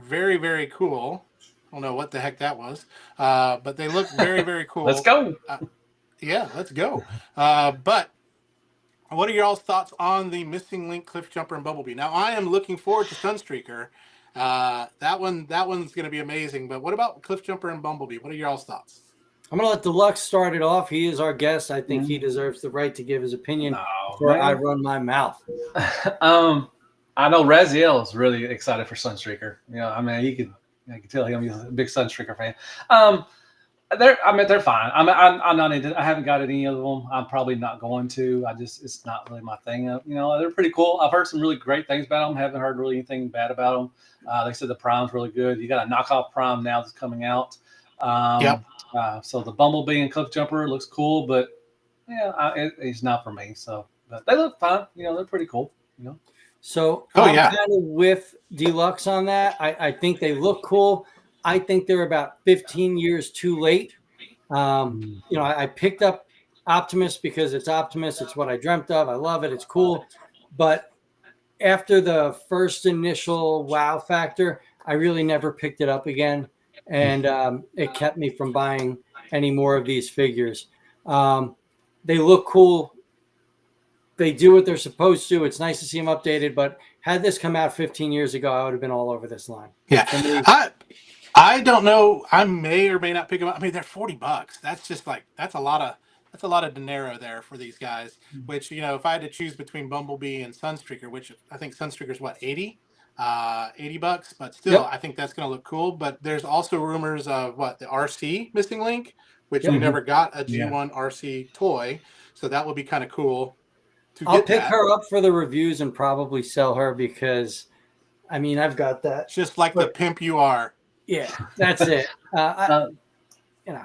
very, very cool. I don't know what the heck that was, but they look very, very Let's cool. go. Yeah, let's go. But what are your all's thoughts on the Missing Link, Cliff Jumper, and Bumblebee? Now, I am looking forward to Sunstreaker. That one's going to be amazing. But what about Cliff Jumper and Bumblebee? What are your all's thoughts? I'm going to let Deluxe start it off. He is our guest. I think he Mm-hmm. deserves the right to give his opinion No, before I man. run my mouth. I know Raziel is really excited for Sunstreaker. I mean, I could tell him he's a big Sunstreaker fan. They're fine. I'm not into. I haven't got any of them. I'm probably not going to. It's not really my thing. They're pretty cool. I've heard some really great things about them. Haven't heard really anything bad about them. They said the Prime's really good. You got a knockoff Prime now that's coming out. Yep. So the Bumblebee and Cliff Jumper looks cool, but it's not for me. So, but they look fine. They're pretty cool. So I'm kind of with Deluxe on that. I think they look cool. I think they're about 15 years too late. I picked up Optimus because it's Optimus. It's what I dreamt of. I love it. It's cool. But after the first initial wow factor, I really never picked it up again. And it kept me from buying any more of these figures. They look cool. They do what they're supposed to. It's nice to see them updated. But had this come out 15 years ago, I would have been all over this line. Yeah. I don't know. I may or may not pick them up. I mean, they're $40. That's just that's a lot of dinero there for these guys. Which if I had to choose between Bumblebee and Sunstreaker, which I think Sunstreaker's what, $80 but still, Yep. I think that's going to look cool. But there's also rumors of the RC Missing Link, which Yep. we never got a G1 RC toy, so that would be kind of cool. I'll pick her up for the reviews and probably sell her because, I mean, I've got that. Just like the pimp you are. Yeah, that's it.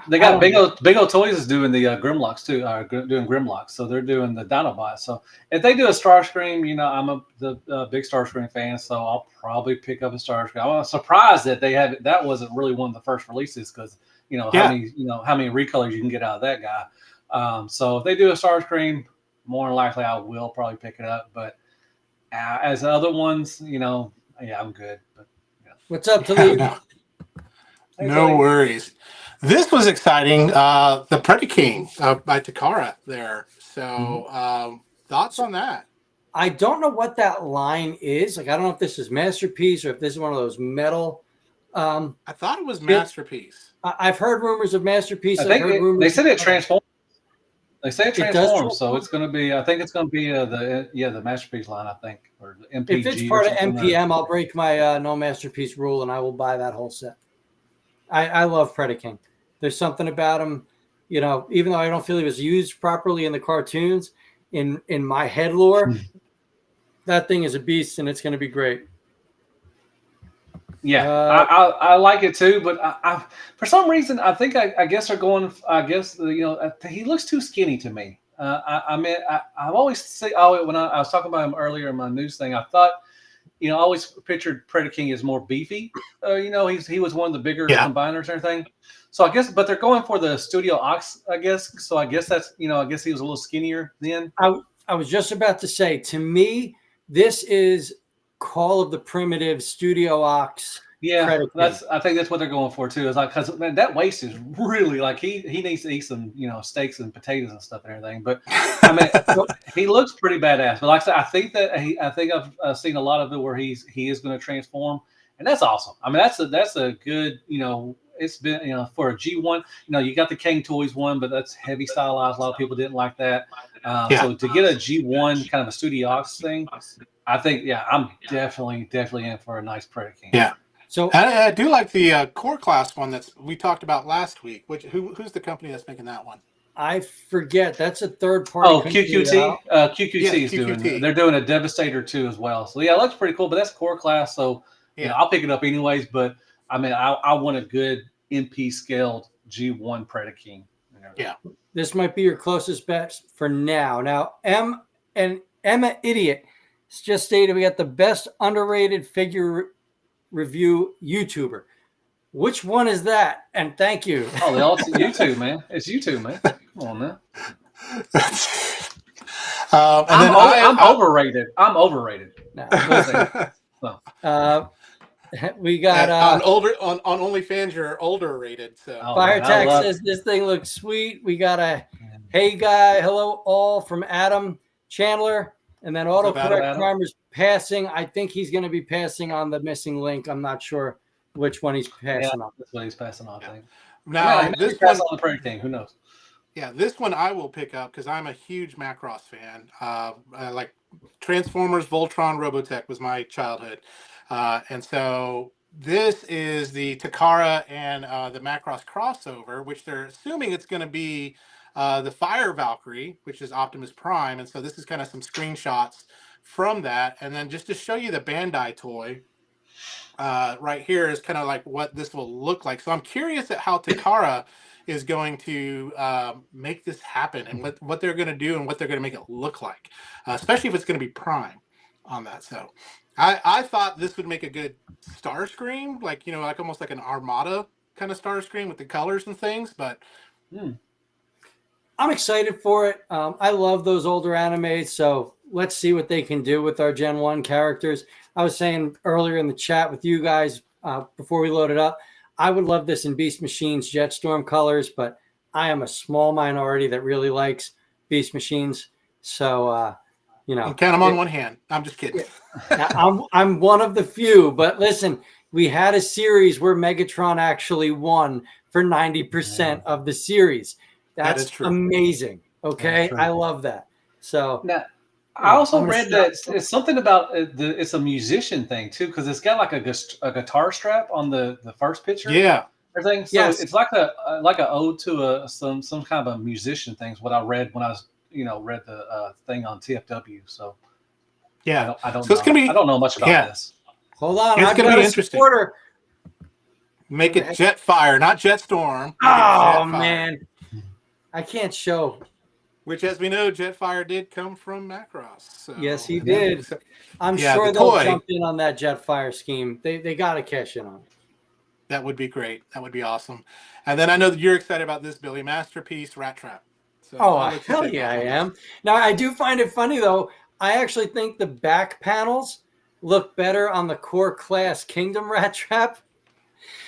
They got Big O Toys is doing the Grimlocks too. Doing Grimlocks, so they're doing the Dinobots. So if they do a Starscream, I'm a big Starscream fan, so I'll probably pick up a Starscream. I'm surprised that they have that wasn't really one of the first releases because how many recolors you can get out of that guy. So if they do a Starscream, more than likely I will probably pick it up. But as the other ones, I'm good. But what's up, Toledo? No worries. This was exciting. The Predaking by Takara there. So thoughts on that? I don't know what that line is. I don't know if this is Masterpiece or if this is one of those metal. I thought it was Masterpiece. I've heard rumors of Masterpiece. They said it transforms. They say it transforms, so it's going to be. I think it's going to be the Masterpiece line. I think, or the MPG. If it's part of MPM, I'll break my no Masterpiece rule and I will buy that whole set. I love Predaking. There's something about him, even though I don't feel he was used properly in the cartoons, in my head lore, that thing is a beast and it's going to be great. Yeah, I like it too, but I for some reason I think I guess they're going. I guess he looks too skinny to me. I've always say when I was talking about him earlier in my news thing, I thought I always pictured Predaking as more beefy. He was one of the bigger combiners and everything. So I guess, but they're going for the Studio Ox, I guess. So I guess that's I guess he was a little skinnier then. I was just about to say, to me, this is Call of the Primitive Studio Ox. Yeah, I think that's what they're going for too. Is because that waist is really he needs to eat some steaks and potatoes and stuff and everything. But he looks pretty badass. But like I said, I think I've seen a lot of it where he is going to transform, and that's awesome. I mean that's a good it's been for a G1 you got the Kane Toys one, but that's heavy stylized. A lot of people didn't like that. So to get a G1 kind of a Studio Ox thing, I think I'm definitely in for a nice Predaking. Yeah. So I do like the core class one that we talked about last week. Who's the company that's making that one? I forget. That's a third party. Oh, QQT. QQT is doing. They're doing a Devastator 2 as well. So it looks pretty cool. But that's core class, so I'll pick it up anyways. But I want a good MP scaled G1 Predaking. Yeah, this might be your closest bet for now. Now, Emma Idiot just stated we got the best underrated figure review YouTuber. Which one is that? And thank you. Oh, they all YouTube, man. It's YouTube, man. Come on, man. I'm overrated. I'm overrated. No, We got on OnlyFans. You're older rated, so Fire Tax says this thing looks sweet. We got a hey guy, hello all from Adam Chandler, and then autocorrect Primer's passing. I think he's going to be passing on the missing link. I'm not sure which one he's passing on. That's what he's passing on. I think. Now this one on the Prairie King. Who knows? Yeah, this one I will pick up because I'm a huge Macross fan. Like Transformers, Voltron, Robotech was my childhood, and so this is the Takara and the Macross crossover, which they're assuming it's going to be the Fire Valkyrie, which is Optimus Prime, and so this is kind of some screenshots from that, and then just to show you the Bandai toy. Right here is kind of like what this will look like. So I'm curious at how Takara is going to make this happen and what they're going to do and what they're going to make it look like, especially if it's going to be Prime on that. So I thought this would make a good Starscream, like, you know, like almost like an Armada kind of Starscream with the colors and things. But I'm excited for it. I love those older animes, so let's see what they can do with our Gen 1 characters. I was saying earlier in the chat with you guys before we loaded up, I would love this in Beast Machines Jetstorm colors, but I am a small minority that really likes Beast Machines. So, you know. You count them on one hand. I'm just kidding. I'm one of the few, but listen, we had a series where Megatron actually won for 90% of the series. That's amazing. Okay. I love that. So now, I also read that it's something about it's a musician thing too, because it's got like a guitar strap on the first picture. Yeah. Everything. So it's like a ode to some kind of a musician thing. Is what I read when I was read the thing on TFW. So yeah, I don't. So it's gonna be. I don't know much about this. Hold on, it's gonna be interesting. Make it Jetfire, not Jetstorm. Oh man, I can't show. Which, as we know, Jetfire did come from Macross. So. Yes, he did. I'm sure they'll jump in on that Jetfire scheme. They got to cash in on it. That would be great. That would be awesome. And then I know that you're excited about this, Billy. Masterpiece Rat Trap. So hell yeah, I am. Now, I do find it funny, though. I actually think the back panels look better on the core class Kingdom Rat Trap.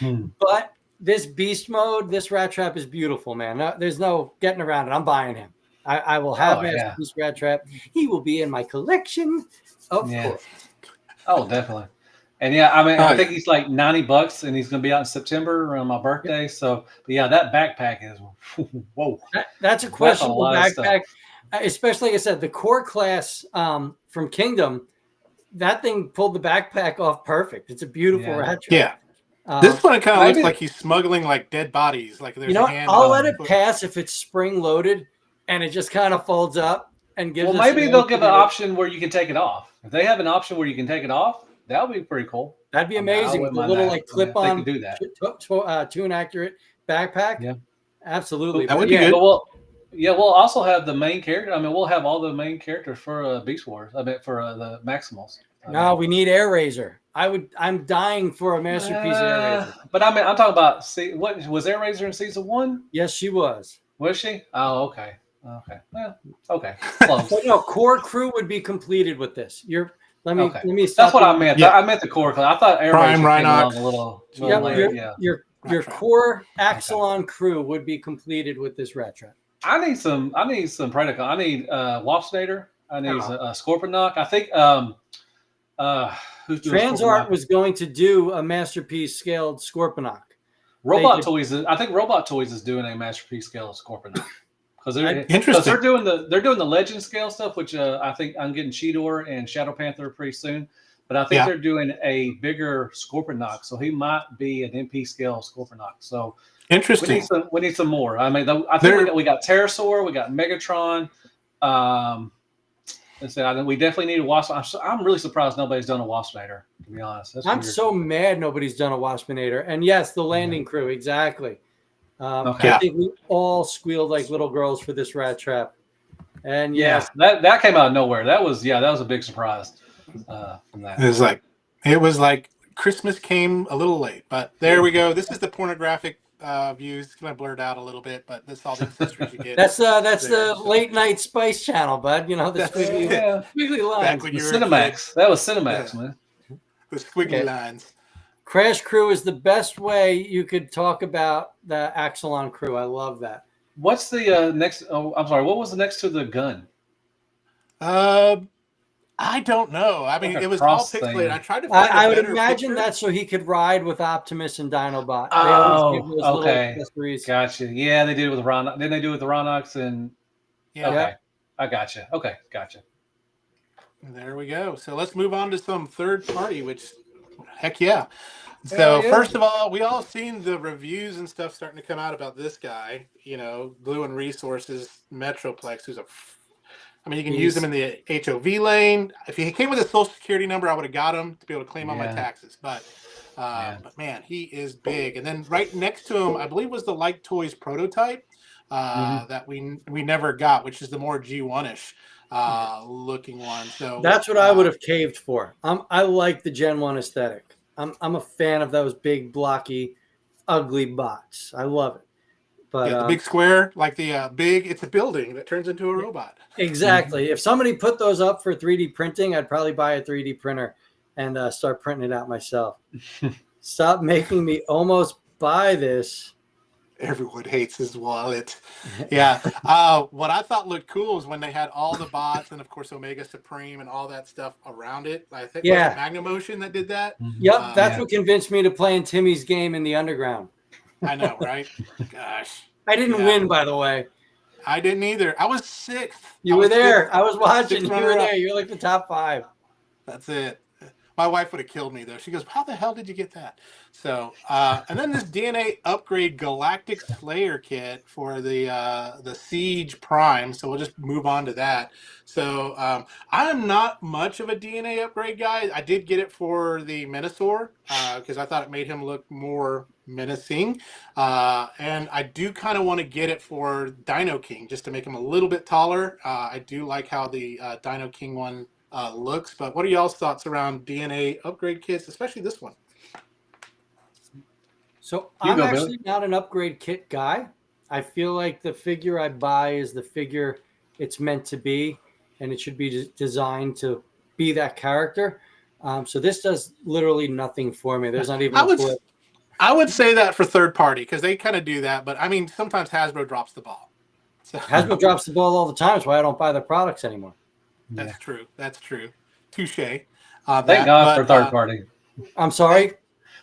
But this beast mode, this Rat Trap is beautiful, man. No, there's no getting around it. I'm buying him. I will have Masterpiece Rat Trap. He will be in my collection, of course. Oh, definitely. And I mean, I think he's like $90, and he's going to be out in September around my birthday. So, but yeah, that backpack is whoa. That's a questionable backpack, especially like I said, the core class from Kingdom. That thing pulled the backpack off perfect. It's a beautiful Rat Trap. Yeah. This one kind of looks like he's smuggling like dead bodies. Like there's a hand. I'll let it pass if it's spring loaded. And it just kind of folds up and gives. Well, maybe they'll give an option where you can take it off. If they have an option where you can take it off, that would be pretty cool. That'd be amazing. With a little like clip-on, do that. tune accurate backpack. Yeah, absolutely. That would be good. We'll also have the main character. I mean, we'll have all the main characters for Beast Wars. I mean, for the Maximals. No, we need Air Razor. I'm dying for a Masterpiece Air Razor. But I mean, I'm talking about. What was Air Razor in season 1? Yes, she was. Was she? Oh, okay. Okay. Well, okay. Close. So, core crew would be completed with this. Let me. That's what I meant. Yeah. I meant the core. I thought Air Prime Rhinox a little later. Your core Axelon crew would be completed with this Rat Trap. I need some Predacon. I need Waspinator. I need Scorponok. I think who's doing Transart was going to do a Masterpiece scaled Scorponok. Robot Toys. I think Robot Toys is doing a Masterpiece scaled Scorponok. Because they're doing the legend scale stuff, which I think I'm getting Cheetor and Shadow Panther pretty soon. But I think they're doing a bigger Scorponok, so he might be an MP scale Scorponok. So interesting. We need some more. I mean, I think we got Pterosaur, we got Megatron. We definitely need a Waspinator. I'm really surprised nobody's done a Waspinator, to be honest. I'm so mad nobody's done a Waspinator. And yes, the landing crew, exactly. I think we all squealed like little girls for this Rat Trap. And that came out of nowhere. That was a big surprise from that. It was like Christmas came a little late, but there we go. This is the pornographic views. It's gonna blur it out a little bit, but that's all the accessories you get. That's the late night Spice Channel, bud. You know the squiggly lines. The Cinemax. That was Cinemax, man. The squiggly lines. Crash Crew is the best way you could talk about the Axelon crew. I love that. What's the next? Oh, I'm sorry. What was the next to the gun? Uh, I don't know. I mean, Like a it was all cross pixelated. thing. I tried to find I a would better imagine picture. that's so he could ride with Optimus and Dinobot. They always give Oh, those little okay. accessories. Gotcha. Yeah, they did it with Ron. Didn't they do it with the Ronox? And Yeah. okay, I gotcha. Okay, gotcha. There we go. So let's move on to some third party, which, heck yeah. Hell So yeah. first of all, we all seen the reviews and stuff starting to come out about this guy. You know, Glue and Resources Metroplex, who's I mean, you can use him in the HOV lane. If he came with a social security number, I would have got him to be able to claim on my taxes. But man, he is big. And then right next to him, I believe was the Like Toys prototype that we never got, which is the more G1-ish looking one. So that's what I would have caved for. I like the Gen 1 aesthetic. I'm a fan of those big, blocky, ugly bots. I love it. But the big square, like the it's a building that turns into a robot. Exactly. If somebody put those up for 3D printing, I'd probably buy a 3D printer and start printing it out myself. Stop making me almost buy this. Everyone hates his wallet. Yeah. What I thought looked cool was when they had all the bots and, of course, Omega Supreme and all that stuff around it. I think was it Magnemotion that did that. Yep, that's what convinced me to play in Timmy's game in the underground. I know, right? Gosh. I didn't win, by the way. I didn't either. I was sixth. You were there. I was watching. You were there. You're like the top 5. That's it. My wife would have killed me, though. She goes, how the hell did you get that? So, and then this DNA upgrade Galactic Slayer kit for the Siege Prime. So we'll just move on to that. So I am not much of a DNA upgrade guy. I did get it for the Menasor because I thought it made him look more menacing. And I do kind of want to get it for Dino King just to make him a little bit taller. I do like how the Dino King one looks, but what are y'all's thoughts around DNA upgrade kits, especially this one? So I'm actually not an upgrade kit guy. I feel like the figure I buy is the figure it's meant to be, and it should be designed to be that character. So this does literally nothing for me. There's not even a flip. I would say that for third party because they kind of do that, but I mean sometimes Hasbro drops the ball. So Hasbro drops the ball all the time. That's why I don't buy their products anymore. That's true. That's true. Touche. Thank God for third party. I'm sorry.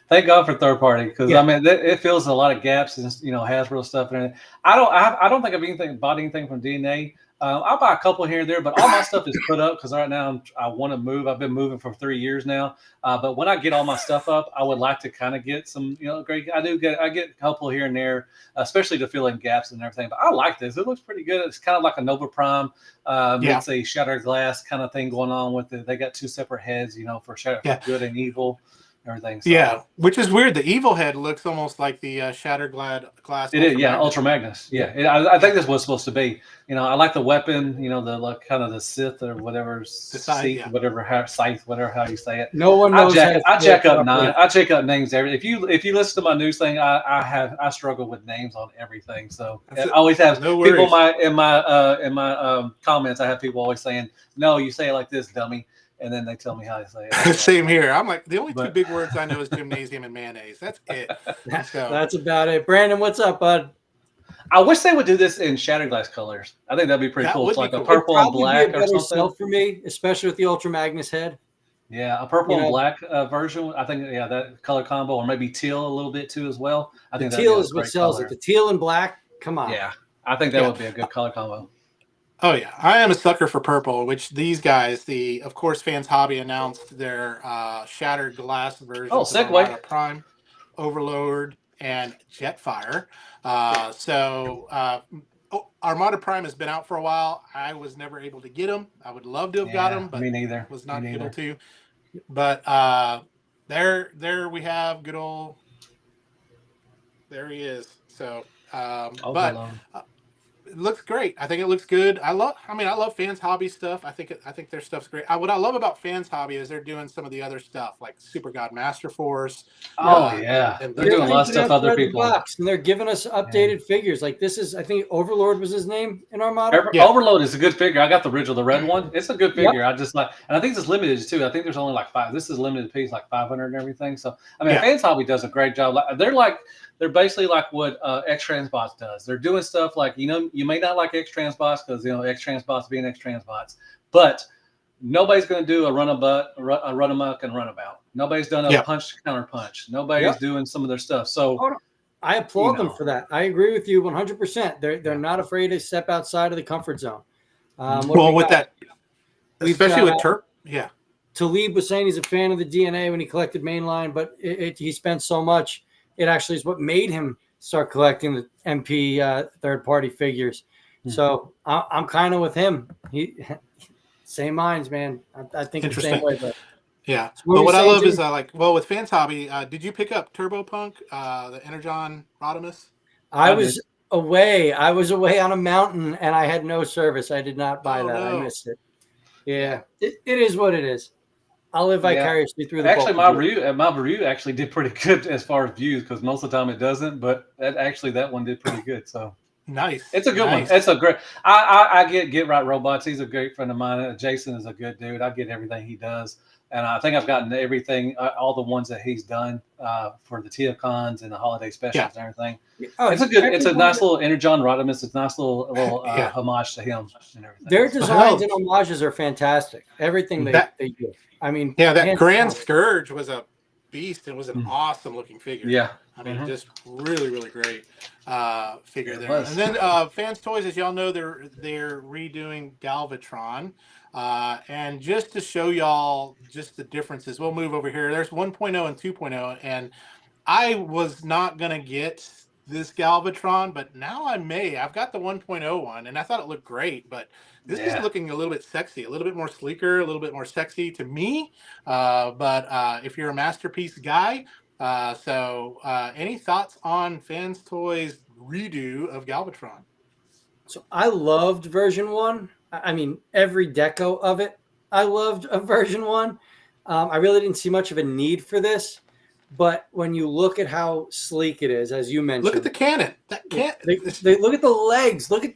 Thank God for third party because I mean it fills a lot of gaps in Hasbro stuff and everything. I don't think I've bought anything from DNA. I'll buy a couple here and there, but all my stuff is put up because right now I want to move. I've been moving for 3 years now. But when I get all my stuff up, I would like to kind of get some, great. I get a couple here and there, especially to fill in gaps and everything. But I like this. It looks pretty good. It's kind of like a Nova Prime. It's a Shattered Glass kind of thing going on with it. They got 2 separate heads, for good and evil. Everything. So. Which is weird. The evil head looks almost like the Shattered Glass. It is, Ultra Magnus. Yeah, I think that's what it's supposed to be. I like the weapon. The kind of the Sith or whatever, Scythe, whatever how you say it. No one knows. I check up names every. If you listen to my news thing, I struggle with names on everything. So I always have people in my comments. I have people always saying, "No, you say it like this, dummy." And then they tell me how to say it. Same here. I'm like, the only 2 big words I know is gymnasium and mayonnaise. That's it. That's about it. Brandon, what's up, bud? I wish they would do this in Shattered Glass colors. I think that'd be pretty cool. It's like a purple and black or something. For me, especially with the Ultra Magnus head. Yeah, a purple and black version. I think that color combo, or maybe teal a little bit too as well. I think teal is what sells it. The teal and black. Come on. Yeah, I think that would be a good color combo. Oh yeah, I am a sucker for purple. Which these guys, of course, Fans Hobby announced their Shattered Glass version. Oh, segue. Prime, Overlord, and Jetfire. Armada Prime has been out for a while. I was never able to get them. I would love to have got them, but me neither. Was not able to. But there we have good old. There he is. So, it looks great. I think it looks good. I love Fans Hobby stuff. I think their stuff's great. What I love about Fans Hobby is they're doing some of the other stuff like Super God Master Force. Oh yeah, and they're doing a lot of stuff other people. And they're giving us updated figures. Like this is, I think Overlord was his name in our model. Overload is a good figure. I got the original, the red one. It's a good figure. I just like, and I think it's limited too. I think there's only like 5. This is limited piece, like 500 and everything. So I mean, Fans Hobby does a great job. They're basically like what X Transbots does. They're doing stuff like, you may not like X Transbots because X Transbots being X Transbots, but nobody's going to do a run amok and runabout. Nobody's done a punch counter punch. Nobody's doing some of their stuff. So I applaud them for that. I agree with you 100%. They're not afraid to step outside of the comfort zone. With that, especially with Turk, Talib was saying he's a fan of the DNA when he collected mainline, but he spent so much. It actually is what made him start collecting the MP third-party figures. So I'm kind of with him. Same minds, man. I think the same way. But but what I love is with Fans Hobby, did you pick up Turbo Punk, the Energon Rodimus? I was away. I was away on a mountain, and I had no service. I did not buy that. I missed it. Yeah, it is what it is. I'll live vicariously through the. Actually, my review actually did pretty good as far as views, because most of the time it doesn't. But that one did pretty good. So nice. It's a good one. It's a great. I get right robots. He's a great friend of mine. Jason is a good dude. I get everything he does, and I think I've gotten everything, all the ones that he's done for the TFCons and the holiday specials and everything. Oh, it's a nice little Energon Rodimus. It's a nice little homage to him and everything. Their designs and homages are fantastic. Everything they do. I mean, that Grand Scourge was a beast and was an awesome looking figure. Yeah. I mean, just really, really great figure there. And then Fans Toys, as y'all know, they're redoing Galvatron. And just to show y'all just the differences, we'll move over here. There's 1.0 and 2.0. And I was not going to get this Galvatron, but now I may. I've got the 1.0 one, and I thought it looked great, but this is looking a little bit sexy, a little bit more sleeker, a little bit more sexy to me. But if you're a Masterpiece guy, any thoughts on Fans Toys redo of Galvatron? So I loved version 1. I mean, every deco of it, I loved a version 1. I really didn't see much of a need for this. But when you look at how sleek it is, as you mentioned, look at the cannon. That cannon. They look at the legs. Look at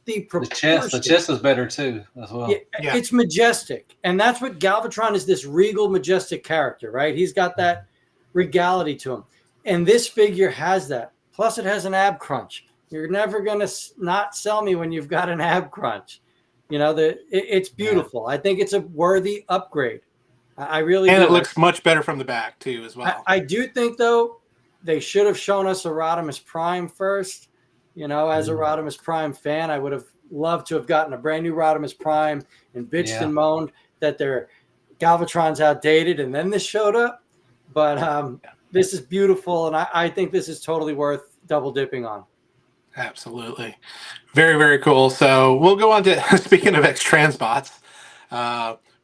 the proportion. The chest is better too, as well. Yeah, it's majestic, and that's what Galvatron is. This regal, majestic character, right? He's got that regality to him, and this figure has that. Plus, it has an ab crunch. You're never gonna not sell me when you've got an ab crunch. It's beautiful. I think it's a worthy upgrade. I really and do. It looks much better from the back too, as well. I do think though they should have shown us a Rodimus Prime first. As a Rodimus Prime fan, I would have loved to have gotten a brand new Rodimus Prime and bitched and moaned that their Galvatron's outdated, and then this showed up. But this is beautiful, and I think this is totally worth double dipping on. Absolutely, very, very cool. So we'll go on to speaking of X Transbots.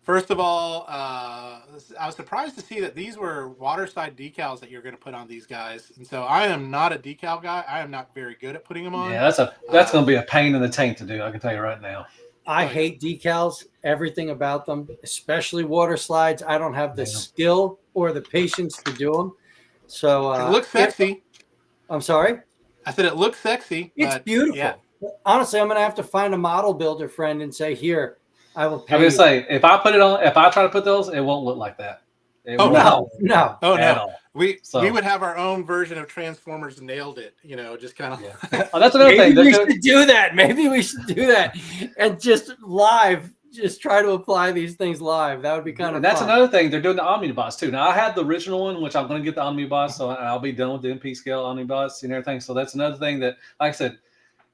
First of all, I was surprised to see that these were waterside decals that you're going to put on these guys. And so I am not a decal guy. I am not very good at putting them on. Yeah, that's going to be a pain in the tank to do. I can tell you right now. I hate decals, everything about them, especially water slides. I don't have the skill or the patience to do them. So it looks sexy. I'm sorry? I said it looks sexy. It's beautiful. Yeah. Honestly, I'm going to have to find a model builder friend and say, here, I will pay. I'm gonna say if I try to put those, it won't look like that. No. Oh no. We would have our own version of Transformers Nailed It. Just kind of. Yeah. That's another thing. We should do that. Maybe we should do that and just try to apply these things live. That would be kind of. And that's another thing. They're doing the Omnibus too. Now I had the original one, which I'm going to get the Omnibus, so I'll be done with the MP scale Omnibus and everything. So that's another thing that, like I said,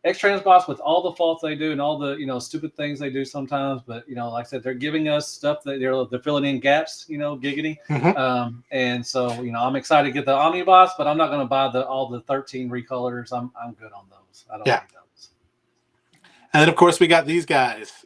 X Transbots, with all the faults they do and all the stupid things they do sometimes, but like I said, they're giving us stuff that they're filling in gaps, giggity. And so I'm excited to get the Omnibus, but I'm not going to buy all the 13 recolors. I'm good on those. I don't need those. And then of course we got these guys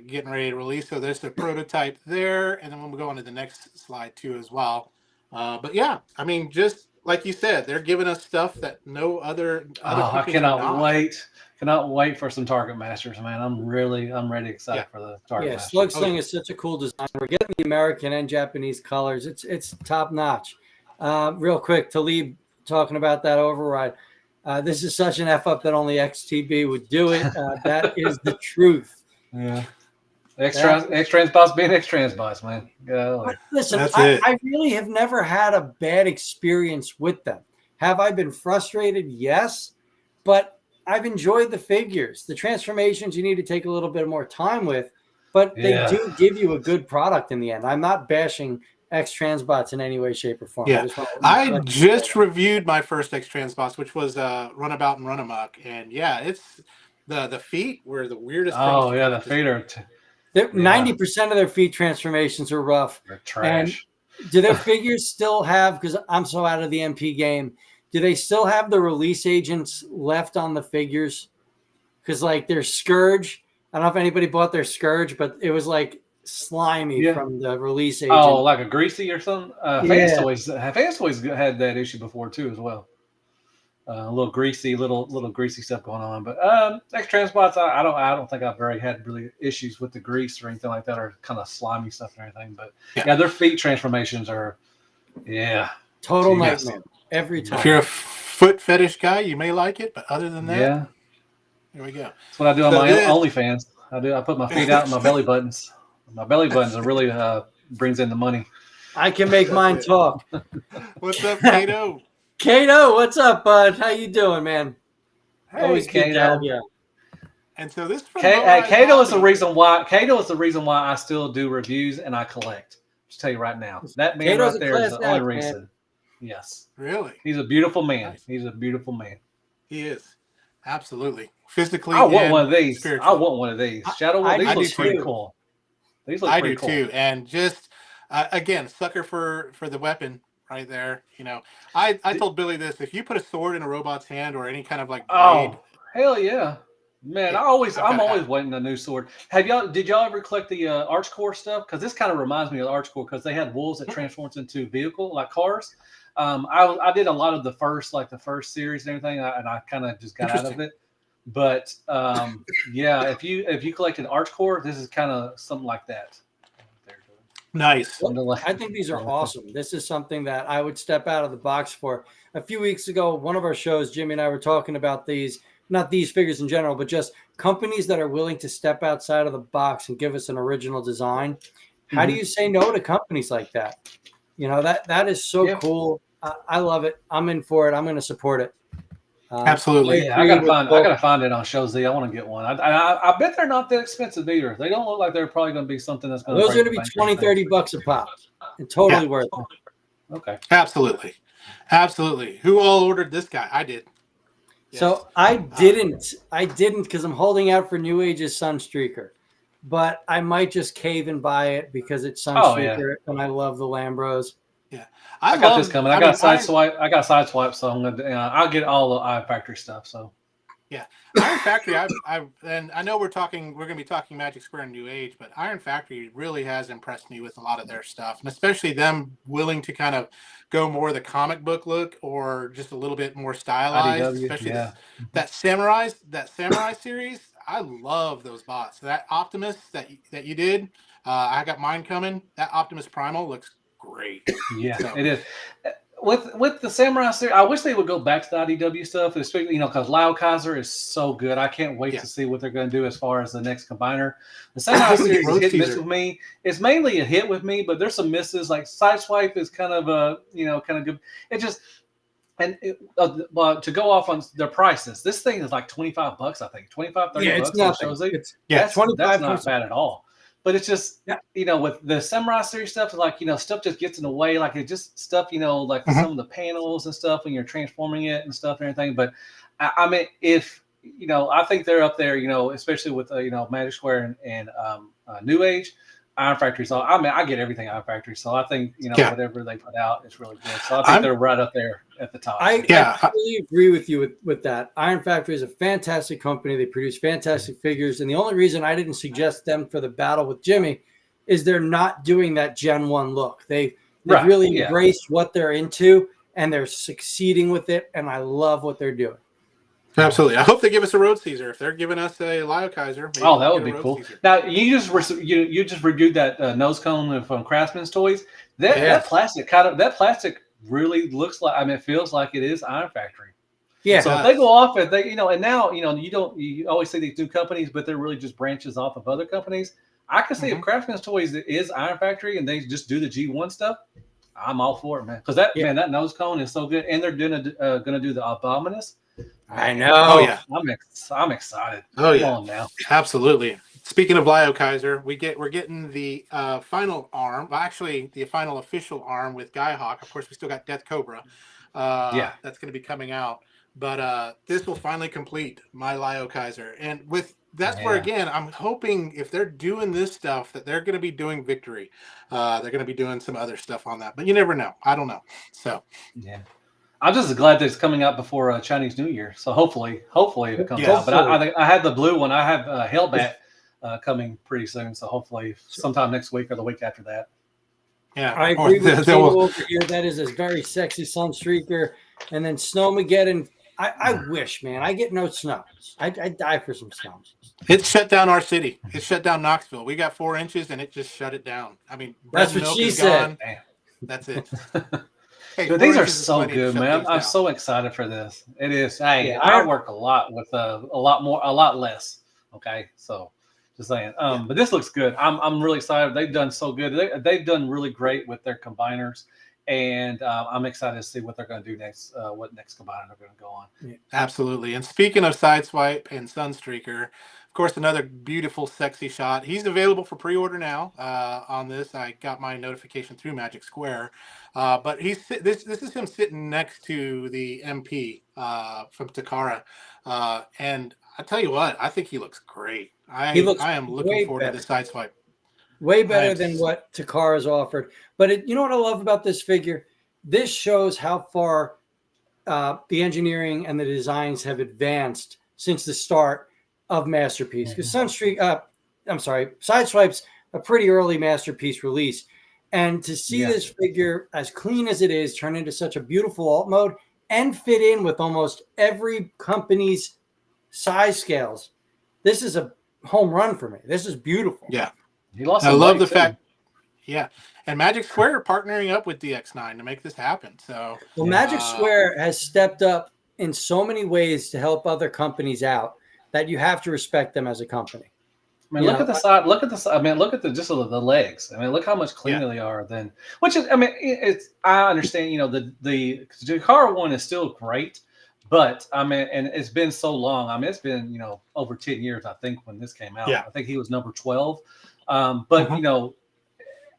getting ready to release. So there's the prototype there, and then we'll go on to the next slide too as well. But yeah, I mean, just like you said, they're giving us stuff that no other I companies are cannot not. wait. Cannot wait for some Target Masters, man. I'm ready excited for the Target Masters. Slug Sling is such a cool design. We're getting the American and Japanese colors. It's top notch. Real quick, Talib talking about that override. This is such an F up that only XTB would do it. That is the truth. Yeah. X-Trans boss being X-Trans boss, man. Listen, I really have never had a bad experience with them. Have I been frustrated? Yes. But I've enjoyed the figures. The transformations you need to take a little bit more time with, but they do give you a good product in the end. I'm not bashing X-Transbots in any way, shape, or form. Yeah. I just reviewed my first X-Transbots, which was Runabout and Run Amok. And yeah, it's the feet were the weirdest. Oh, yeah, the feet are... 90% of their feet transformations are rough. They're trash. And do their figures still have, because I'm so out of the MP game, do they still have the release agents left on the figures? Because like their Scourge, I don't know if anybody bought their Scourge, but it was like slimy from the release agent. Oh, like a greasy or something? Fans Toys had that issue before too as well. A little greasy stuff going on. But X-Transbots, I don't think I've very had really issues with the grease or anything like that, or kind of slimy stuff and everything. But their feet transformations are total nightmare. Every time. If you're a foot fetish guy, you may like it, but other than that, here we go. That's what I do on my OnlyFans. I put my feet out in my belly buttons. My belly buttons are really brings in the money. I can make mine talk. What's up, Kato? Kato, what's up, bud? How you doing, man? Hey, always good to have you. And so this Kato is the reason why I still do reviews and I collect. Just tell you right now, that man right there is the only reason. Man. Yes. Really? He's a beautiful man. Nice. He's a beautiful man. He is. Absolutely. Physically. I want one of these. I want one of these. Shadow Wolf, these look pretty cool. These look pretty cool. I do too. And just again, sucker for the weapon right there. You know, I told Billy this: if you put a sword in a robot's hand or any kind of like blade, hell yeah. Man, I'm always wanting a new sword. Did y'all ever collect the ArchCore stuff? Because this kind of reminds me of ArchCore because they had wolves that transforms into vehicle like cars. I did a lot of the first series and everything, and I kind of just got out of it. But if you collected ArchCore, this is kind of something like that. Nice. I think these are awesome. This is something that I would step out of the box for. A few weeks ago, one of our shows, Jimmy and I were talking about these. Not these figures in general, but just companies that are willing to step outside of the box and give us an original design. How do you say no to companies like that? You know, that is so cool. I love it. I'm in for it. I'm going to support it. Absolutely. Yeah, I gotta find it on Show Z. I want to get one. I bet they're not that expensive either. They don't look like they're probably going to be something that's going to. Those are going to be $20-$30 a pop, and totally worth it. Okay. Absolutely. Who all ordered this guy? I did. Yes. So I didn't because I'm holding out for Newage's Sunstreaker, but I might just cave and buy it because it's Sunstreaker and I love the Lambros. Yeah, I got this coming. I got Sideswipe, so I'm gonna. I'll get all the Iron Factory stuff. So yeah, Iron Factory. And I know we're gonna be talking Magic Square and New Age, but Iron Factory really has impressed me with a lot of their stuff, and especially them willing to kind of go more the comic book look or just a little bit more stylized. IDW, especially that samurai series. I love those bots. That Optimus that you did. I got mine coming. That Optimus Primal looks great. Yeah, it is. With the Samurai series, I wish they would go back to the IDW stuff, especially because Lao Kaiser is so good. I can't wait to see what they're going to do as far as the next combiner. The Samurai series is hit and miss with me. It's mainly a hit with me, but there's some misses. Like Sideswipe is kind of kind of good. It just to go off on their prices. This thing is like $25, I think. $25, $30. Yeah, it's nothing. That's not bad at all. But it's just, with the Samurai series stuff, like, stuff just gets in the way. Like, it just stuff, like some of the panels and stuff when you're transforming it and stuff and everything. But, I mean, if, I think they're up there, especially with, Magic Square and New Age, Iron Factory. So, I mean, I get everything Iron Factory. So, I think, whatever they put out is really good. So, I think they're right up there at the top. I completely agree with you with that. Iron Factory is a fantastic company. They produce fantastic figures. And the only reason I didn't suggest them for the battle with Jimmy is they're not doing that Gen 1 look. They've really embraced what they're into. and they're succeeding with it, and I love what they're doing. Absolutely. I hope they give us a Road Caesar. If they're giving us a Lio Kaiser, maybe that would be Road cool. Caesar. Now you just reviewed that nose cone from Craftsman's Toys. That plastic really looks like. I mean, it feels like it is Iron Factory. Yeah. So if they go off, and now you always see these new companies, but they're really just branches off of other companies. I can see if Craftsman's Toys is Iron Factory and they just do the G1 stuff, I'm all for it, man. Because that nose cone is so good, and they're gonna do the Abominus. I know. Oh yeah, I'm excited. Oh yeah, Come on now. Absolutely. Speaking of Lio Kaiser, we're getting the final arm. Well, actually, the final official arm with Skyhawk. Of course, we still got Death Cobra. That's going to be coming out. But this will finally complete my Lio Kaiser, and where again I'm hoping if they're doing this stuff that they're going to be doing Victory. They're going to be doing some other stuff on that, but you never know. I don't know. So yeah. I'm just glad that it's coming out before Chinese New Year. So hopefully it comes out. But I had the blue one. I have Hellbat coming pretty soon. So hopefully sometime next week or the week after that. Yeah, I agree with you over here. That is a very sexy Sunstreaker. And then Snowmageddon. I wish, man. I get no snow. I die for some snow. It shut down our city. It shut down Knoxville. We got 4 inches and it just shut it down. I mean, that's what she said. That's it. Hey, these are so good, man. I'm so excited for this. It is. Hey, I work a lot with a lot less. Okay, so just saying. But this looks good. I'm really excited. They've done so good. They've done really great with their combiners, and I'm excited to see what they're going to do next. What next combiner they're going to go on. Yeah, absolutely. And speaking of Sideswipe and Sunstreaker, of course, another beautiful, sexy shot. He's available for pre-order now on this. I got my notification through Magic Square. But this is him sitting next to the MP from Takara. And I tell you what, I think he looks great. I am looking forward to the Sideswipe. Way better than what Takara's offered. But you know what I love about this figure? This shows how far the engineering and the designs have advanced since the start of Masterpiece. Because Sideswipe's a pretty early Masterpiece release. And to see this figure as clean as it is turn into such a beautiful alt mode and fit in with almost every company's size scales, this is a home run for me. This is beautiful. Yeah. I love the fact. Yeah. And Magic Square partnering up with DX9 to make this happen. So Magic Square has stepped up in so many ways to help other companies out that you have to respect them as a company. I mean, look at the side. Look at the. I mean, look at the legs. I mean, look how much cleaner they are. Then, which is, I mean, it's. I understand. You know, the Takara one is still great, but I mean, and it's been so long. I mean, it's been over 10 years. I think when this came out, I think he was number 12. But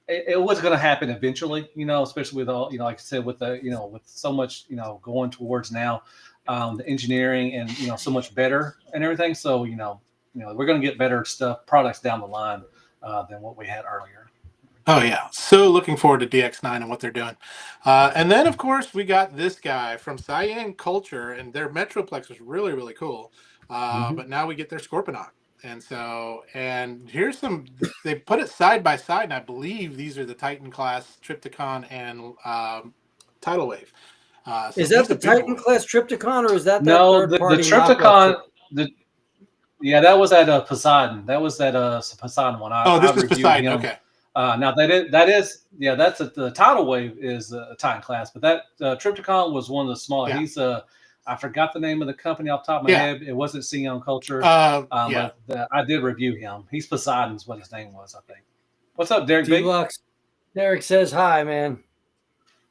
it was going to happen eventually. Especially with all like I said, with the with so much going towards now, the engineering and so much better and everything. So we're going to get better products down the line than what we had earlier. Oh, yeah. So looking forward to DX9 and what they're doing. And then, of course, we got this guy from Cyan Culture, and their Metroplex was really, really cool. But now we get their Scorponok. And here's they put it side by side, and I believe these are the Titan class Triptychon and Tidal Wave. Is that the Titan class Triptychon, or is that the Triptychon? That was at Poseidon. That was at Poseidon one. This is Poseidon. Okay. Now that's the Tidal Wave is a Titan class, but that Triptychon was one of the smaller. He's I forgot the name of the company off the top of my head. It wasn't Cyan Culture. But I did review him. He's Poseidon's what his name was, I think. What's up, Derek? Deluxe. Derek says hi, man.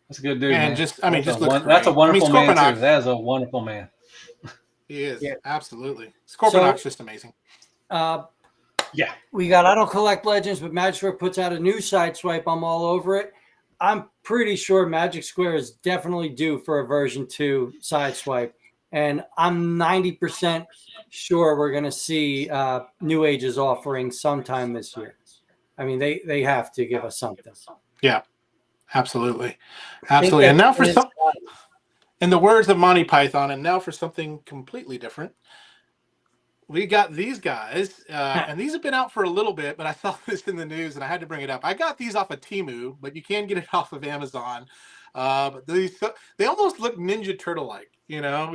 That's a good dude. And man. That's a wonderful man too. That is a wonderful man. He is, absolutely. Scorponok's just amazing. We got I don't collect Legends, but Magic Square puts out a new Sideswipe. I'm all over it. I'm pretty sure Magic Square is definitely due for a version 2 Sideswipe, and I'm 90% sure we're going to see Newage's offering sometime this year. I mean, they have to give us something. Yeah, absolutely. And now for some, in the words of Monty Python, and now for something completely different. We got these guys, and these have been out for a little bit, but I saw this in the news and I had to bring it up. I got these off of Temu, but you can get it off of Amazon. But they almost look Ninja Turtle like,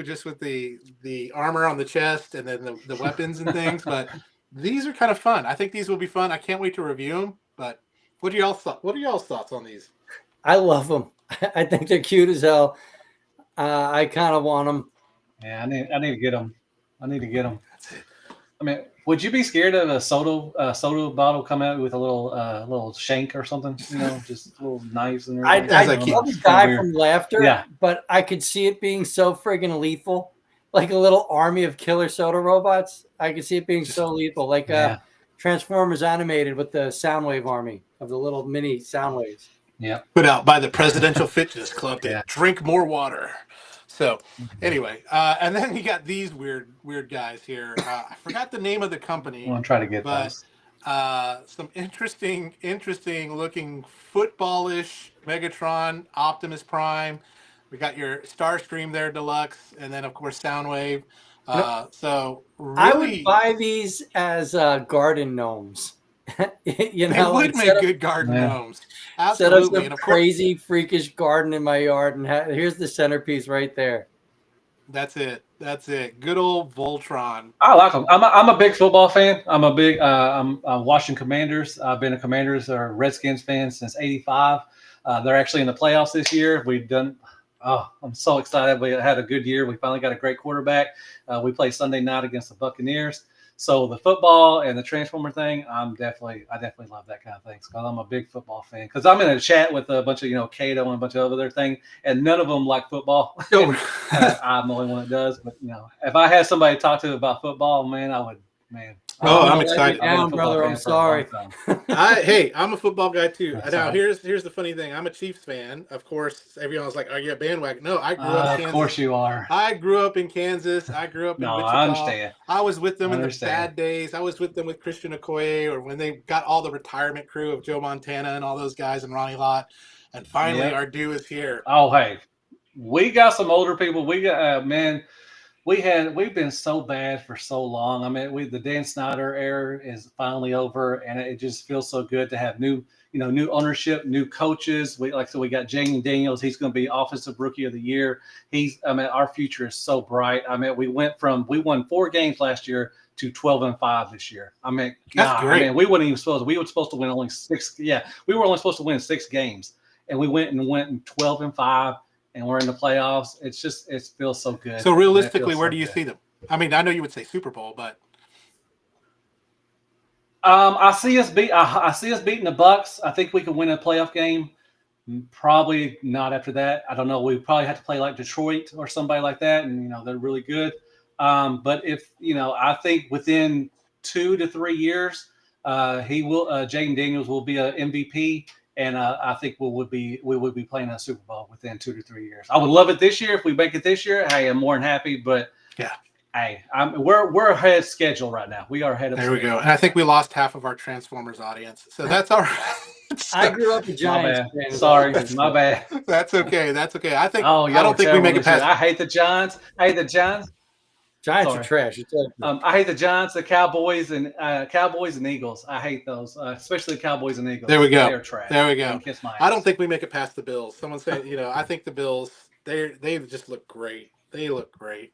just with the armor on the chest and then the weapons and things. But these are kind of fun. I think these will be fun. I can't wait to review them. But what are y'all's thoughts on these? I love them. I think they're cute as hell. I kind of want them. Yeah, I need to get them. I need to get them. I mean, would you be scared of a soda bottle come out with a little shank or something? Just little knives and everything. I love the guy from Laughter, yeah, but I could see it being so friggin' lethal, like a little army of killer soda robots. I could see it being so lethal, like Transformers animated with the Soundwave army of the little mini Soundwaves. Yeah, put out by the Presidential Fitness Club to drink more water. So anyway, and then you got these weird guys here. I forgot the name of the company. I'm trying to get those. Some interesting looking footballish Megatron, Optimus Prime. We got your Starscream there, Deluxe, and then of course Soundwave. So really, I would buy these as garden gnomes. They would make good garden gnomes. Absolutely. Set up some crazy, freakish garden in my yard, and here's the centerpiece right there. That's it. Good old Voltron. I like them. I'm a big football fan. I'm Washington Commanders. I've been a Commanders or Redskins fan since '85. They're actually in the playoffs this year. I'm so excited. We had a good year. We finally got a great quarterback. We play Sunday night against the Buccaneers. So the football and the Transformer thing, I definitely love that kind of thing because I'm a big football fan. Because I'm in a chat with a bunch of Cato and a bunch of other things, and none of them like football. I'm the only one that does. But if I had somebody to talk to about football, man, I would. Man, I'm excited. Down, brother. I'm sorry. I'm a football guy too. Now here's the funny thing. I'm a Chiefs fan. Of course, everyone's like, "Are you a bandwagon?" No, I grew up in Kansas. Of course you are. I grew up in Kansas. I grew up in Wichita. I understand. I was with them in the bad days. I was with them with Christian Okoye, or when they got all the retirement crew of Joe Montana and all those guys and Ronnie Lott. And finally, our due is here. Oh, hey, we got some older people. We got We've been so bad for so long. I mean, the Dan Snyder era is finally over, and it just feels so good to have new ownership, new coaches. We got Jaden Daniels. He's going to be Offensive Rookie of the Year. Our future is so bright. I mean, we won 4 games last year to 12-5 this year. I mean, that's great. We were supposed to win only 6. Yeah, we were only supposed to win 6 games, and we went 12-5. And we're in the playoffs. It feels so good. So realistically, where do you see them? I mean, I know you would say Super Bowl, but I see us beating the Bucks. I think we can win a playoff game. Probably not after that. I don't know. We probably have to play like Detroit or somebody like that, and they're really good. But if I think within 2 to 3 years, Jaden Daniels will be an MVP. And I think we would be playing a Super Bowl within 2 to 3 years. I would love it this year if we make it this year. Hey, I'm more than happy. But hey, we're ahead of schedule right now. We are ahead of. There we go. And I think we lost half of our Transformers audience, so that's all right. I grew up a Giants fan. Sorry, my bad. That's okay. I think. I don't think we make it past. I hate the Giants. Giants are trash. I hate the Giants, the Cowboys, and Eagles. I hate those, especially the Cowboys and Eagles. There we go. They're trash. There we go. I don't think we make it past the Bills. Someone said, I think the Bills. They just look great. They look great.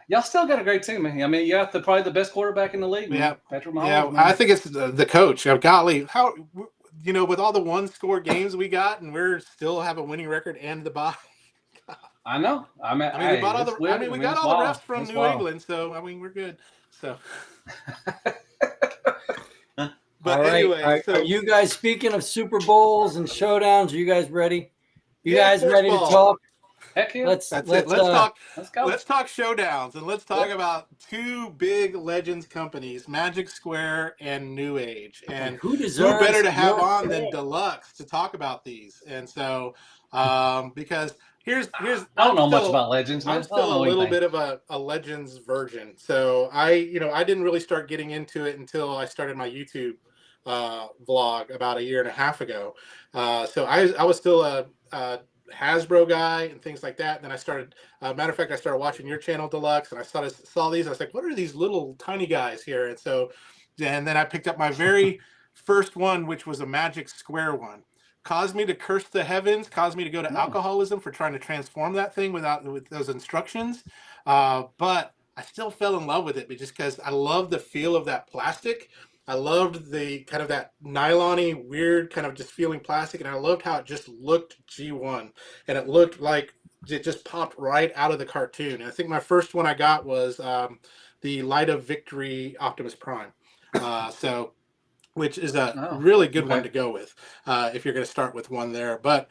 Y'all still got a great team, man. I mean, you have probably the best quarterback in the league. Yeah, Patrick Mahomes. Yeah, I think it's the coach. Golly, how with all the 1-score games we got, and we're still have a winning record and the bye. I know. We got all the refs from New England, so we're good. So, but anyway, are you guys, speaking of Super Bowls and showdowns? Are you guys ready? You guys ready to talk? Heck yeah. Let's talk. Let's go. Let's talk showdowns, and let's talk about 2 big legends companies, Magic Square and Newage. And who better to have on than Deluxe to talk about these? And so, because Here's I don't know much about Legends, man. I'm still a little bit of a Legends virgin. So I didn't really start getting into it until I started my YouTube vlog about 1.5 years ago. So I was still a Hasbro guy and things like that. And then I started, matter of fact, I started watching your channel, Deluxe, and I saw these. I was like, what are these little tiny guys here? And then I picked up my very first one, which was a Magic Square one. caused me to curse the heavens, caused me to go to alcoholism for trying to transform that thing with those instructions. But I still fell in love with it just because I love the feel of that plastic. I loved the kind of that nylon-y, weird kind of just feeling plastic, and I loved how it just looked G1, and it looked like it just popped right out of the cartoon. And I think my first one I got was the Light of Victory Optimus Prime. Which is a really good one to go with if you're going to start with one there. But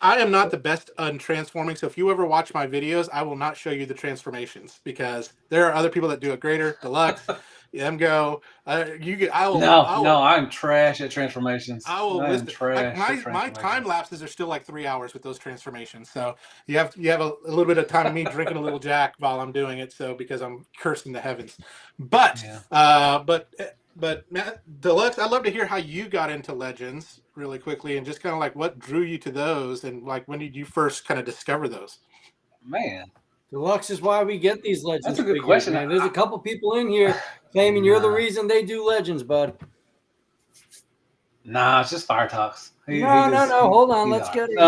I am not the best on transforming, so if you ever watch my videos, I will not show you the transformations because there are other people that do it greater, deluxe, MGO. I'm trash at transformations. I will list it. My time lapses are still like 3 hours with those transformations. So you have a little bit of time of me drinking a little Jack while I'm doing it. So because I'm cursing the heavens, but Matt, Deluxe, I'd love to hear how you got into Legends really quickly and just kind of like what drew you to those and like when did you first kind of discover those? Man, Deluxe is why we get these Legends. That's a good figures, question. Man. There's a couple people in here claiming you're the reason they do Legends, bud. Nah, it's just Fire Talks. No. Hold on. Let's get it.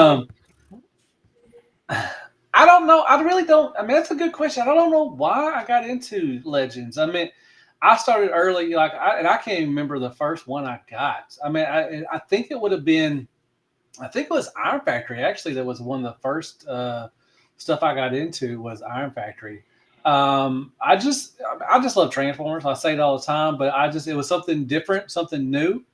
I don't know. I really don't. I mean, that's a good question. I don't know why I got into Legends. I mean, I started early, and I can't even remember the first one I got. I mean, I think it would have been, I think it was Iron Factory. Actually, that was one of the first stuff I got into was Iron Factory. I just love Transformers. I say it all the time, but it was something different, something new,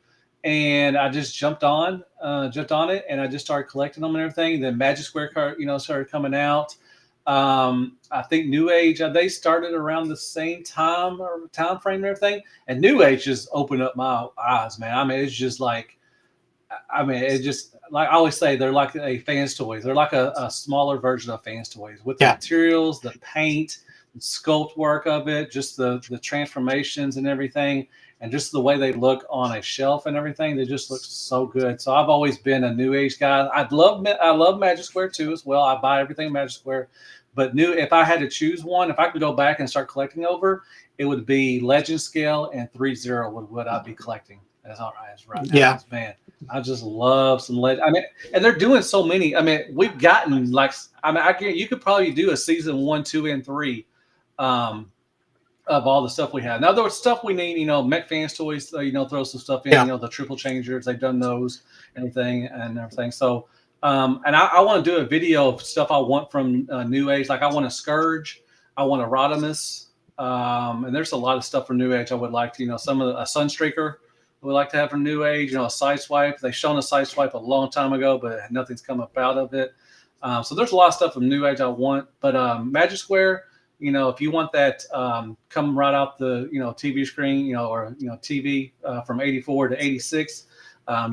and I just jumped on it, and I just started collecting them and everything. Then Magic Square card, started coming out. I think Newage, they started around the same time or time frame and everything. And Newage just opened up my eyes, man. I mean, it's just like, like I always say, they're like a Fans Toys. They're like a smaller version of Fans Toys with the materials, the paint, the sculpt work of it, just the transformations and everything. And just the way they look on a shelf and everything, they just look so good. So I've always been a Newage guy. I love Magic Square too as well. I buy everything Magic Square. But if I had to choose one, if I could go back and start collecting over, it would be Legend Scale and 3-0 would what I'd be collecting as right now. Yeah. Man, I just love some Legend. I mean, and they're doing so many. I mean, we've gotten you could probably do a season 1, 2, and 3 of all the stuff we have. Now, there was stuff we need, Mech Fans Toys, throw some stuff in, the triple changers, they've done those, everything. So, and I want to do a video of stuff I want from Newage. Like I want a Scourge, I want a Rodimus, and there's a lot of stuff from Newage I would like to, some of a Sunstreaker I would like to have from Newage, a Sideswipe. They've shown a Sideswipe a long time ago, but nothing's come up out of it. So there's a lot of stuff from Newage I want, but Magic Square, if you want that come right out the TV screen, or TV from 84 to 86,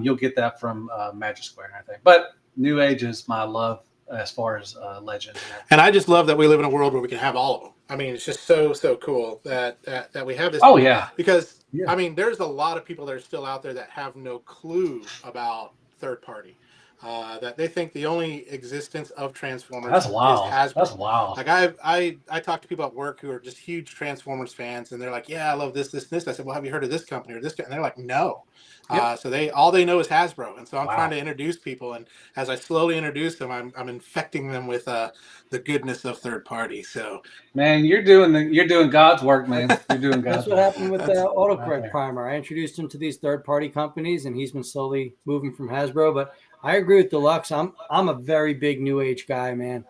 you'll get that from Magic Square and everything. But Newage is my love as far as Legend. And I just love that we live in a world where we can have all of them. I mean, it's just so cool that we have this. Oh yeah, because I mean, there's a lot of people that are still out there that have no clue about third party. That they think the only existence of Transformers is Hasbro. That's wild. Like I talk to people at work who are just huge Transformers fans, and they're like, "Yeah, I love this." I said, "Well, have you heard of this company or this?" And they're like, "No." Yep. So all they know is Hasbro, and so I'm trying to introduce people, and as I slowly introduce them, I'm infecting them with the goodness of third party. So, man, you're doing God's work, man. You're doing God's. That's what happened with the autocorrect primer. I introduced him to these third party companies, and he's been slowly moving from Hasbro, but. I agree with Deluxe. I'm a very big Newage guy, man.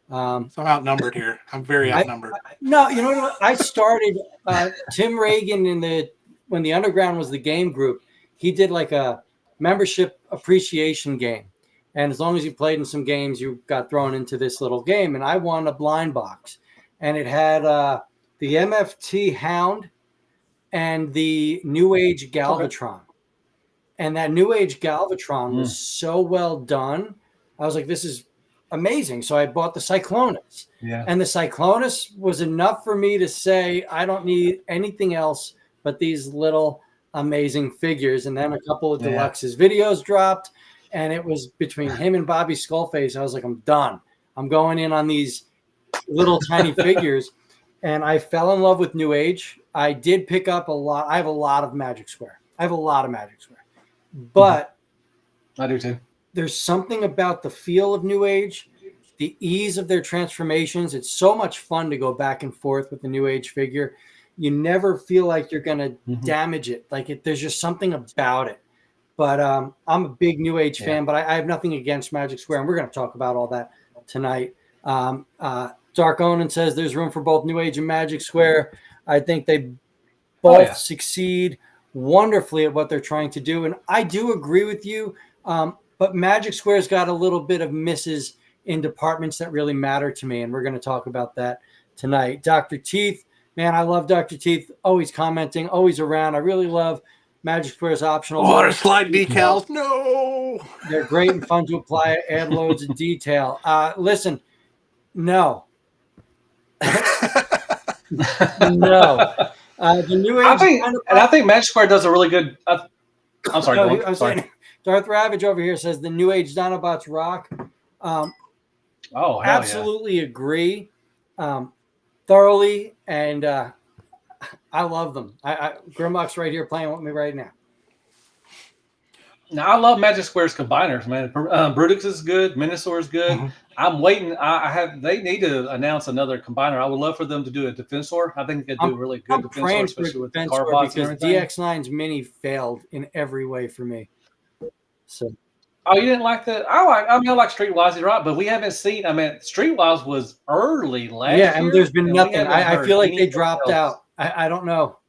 So I'm outnumbered here. I'm very outnumbered. No, you know what? I started Tim Reagan when the Underground was the game group. He did like a membership appreciation game, and as long as you played in some games, you got thrown into this little game. And I won a blind box, and it had the MFT Hound and the Newage Galvatron. Okay. And that Newage Galvatron was so well done. I was like, this is amazing. So I bought the Cyclonus. Yeah. And the Cyclonus was enough for me to say, I don't need anything else but these little amazing figures. And then a couple of Deluxe's videos dropped. And it was between him and Bobby Skullface. I was like, I'm done. I'm going in on these little tiny figures. And I fell in love with Newage. I did pick up a lot. I have a lot of Magic Square. But I do too. There's something about the feel of New Age, the ease of their transformations. It's so much fun to go back and forth with the New Age figure. You never feel like you're going to damage it. There's just something about it. But I'm a big New Age fan, but I have nothing against Magic Square, and we're going to talk about all that tonight. Dark Onan says there's room for both New Age and Magic Square. I think they both succeed wonderfully at what they're trying to do, and I do agree with you. But Magic Square's got a little bit of misses in departments that really matter to me, and we're going to talk about that tonight. Dr. Teeth, man, I love Dr. Teeth. Always commenting, always around. I really love Magic Square's optional water slide decals. No, they're great and fun to apply. Add loads of detail. Listen, no, no. The New Age. I think Magic Square does a really good. I'm sorry. No, I'm sorry. Darth Ravage over here says the New Age Dinobots rock. Absolutely agree, thoroughly, and I love them. Grimlock's right here playing with me right now. Now I love Magic Square's combiners, man. Brutix is good. Minosaur is good. Mm-hmm. I'm waiting. They need to announce another combiner. I would love for them to do a Defensor. I think they could do really good Defensor, especially with the Carbots and everything. DX9's mini failed in every way for me. So. Oh, you didn't like that? I like Streetwise, you're right, but we haven't seen. I mean, Streetwise was early last year. Yeah, and there's been nothing. I feel like they dropped out. I don't know.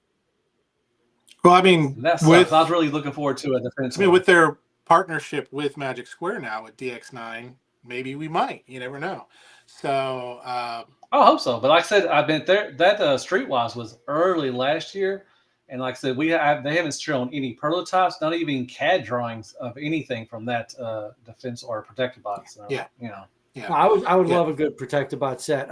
Well, I mean, I was really looking forward to a defense. I mean, with their partnership with Magic Square now with DX9, maybe we might. You never know. So I hope so. But like I said, I've been there. That Streetwise was early last year. And like I said, they haven't shown any prototypes, not even CAD drawings of anything from that defense or protected bot. So, yeah. Well, I would love a good protected bot set.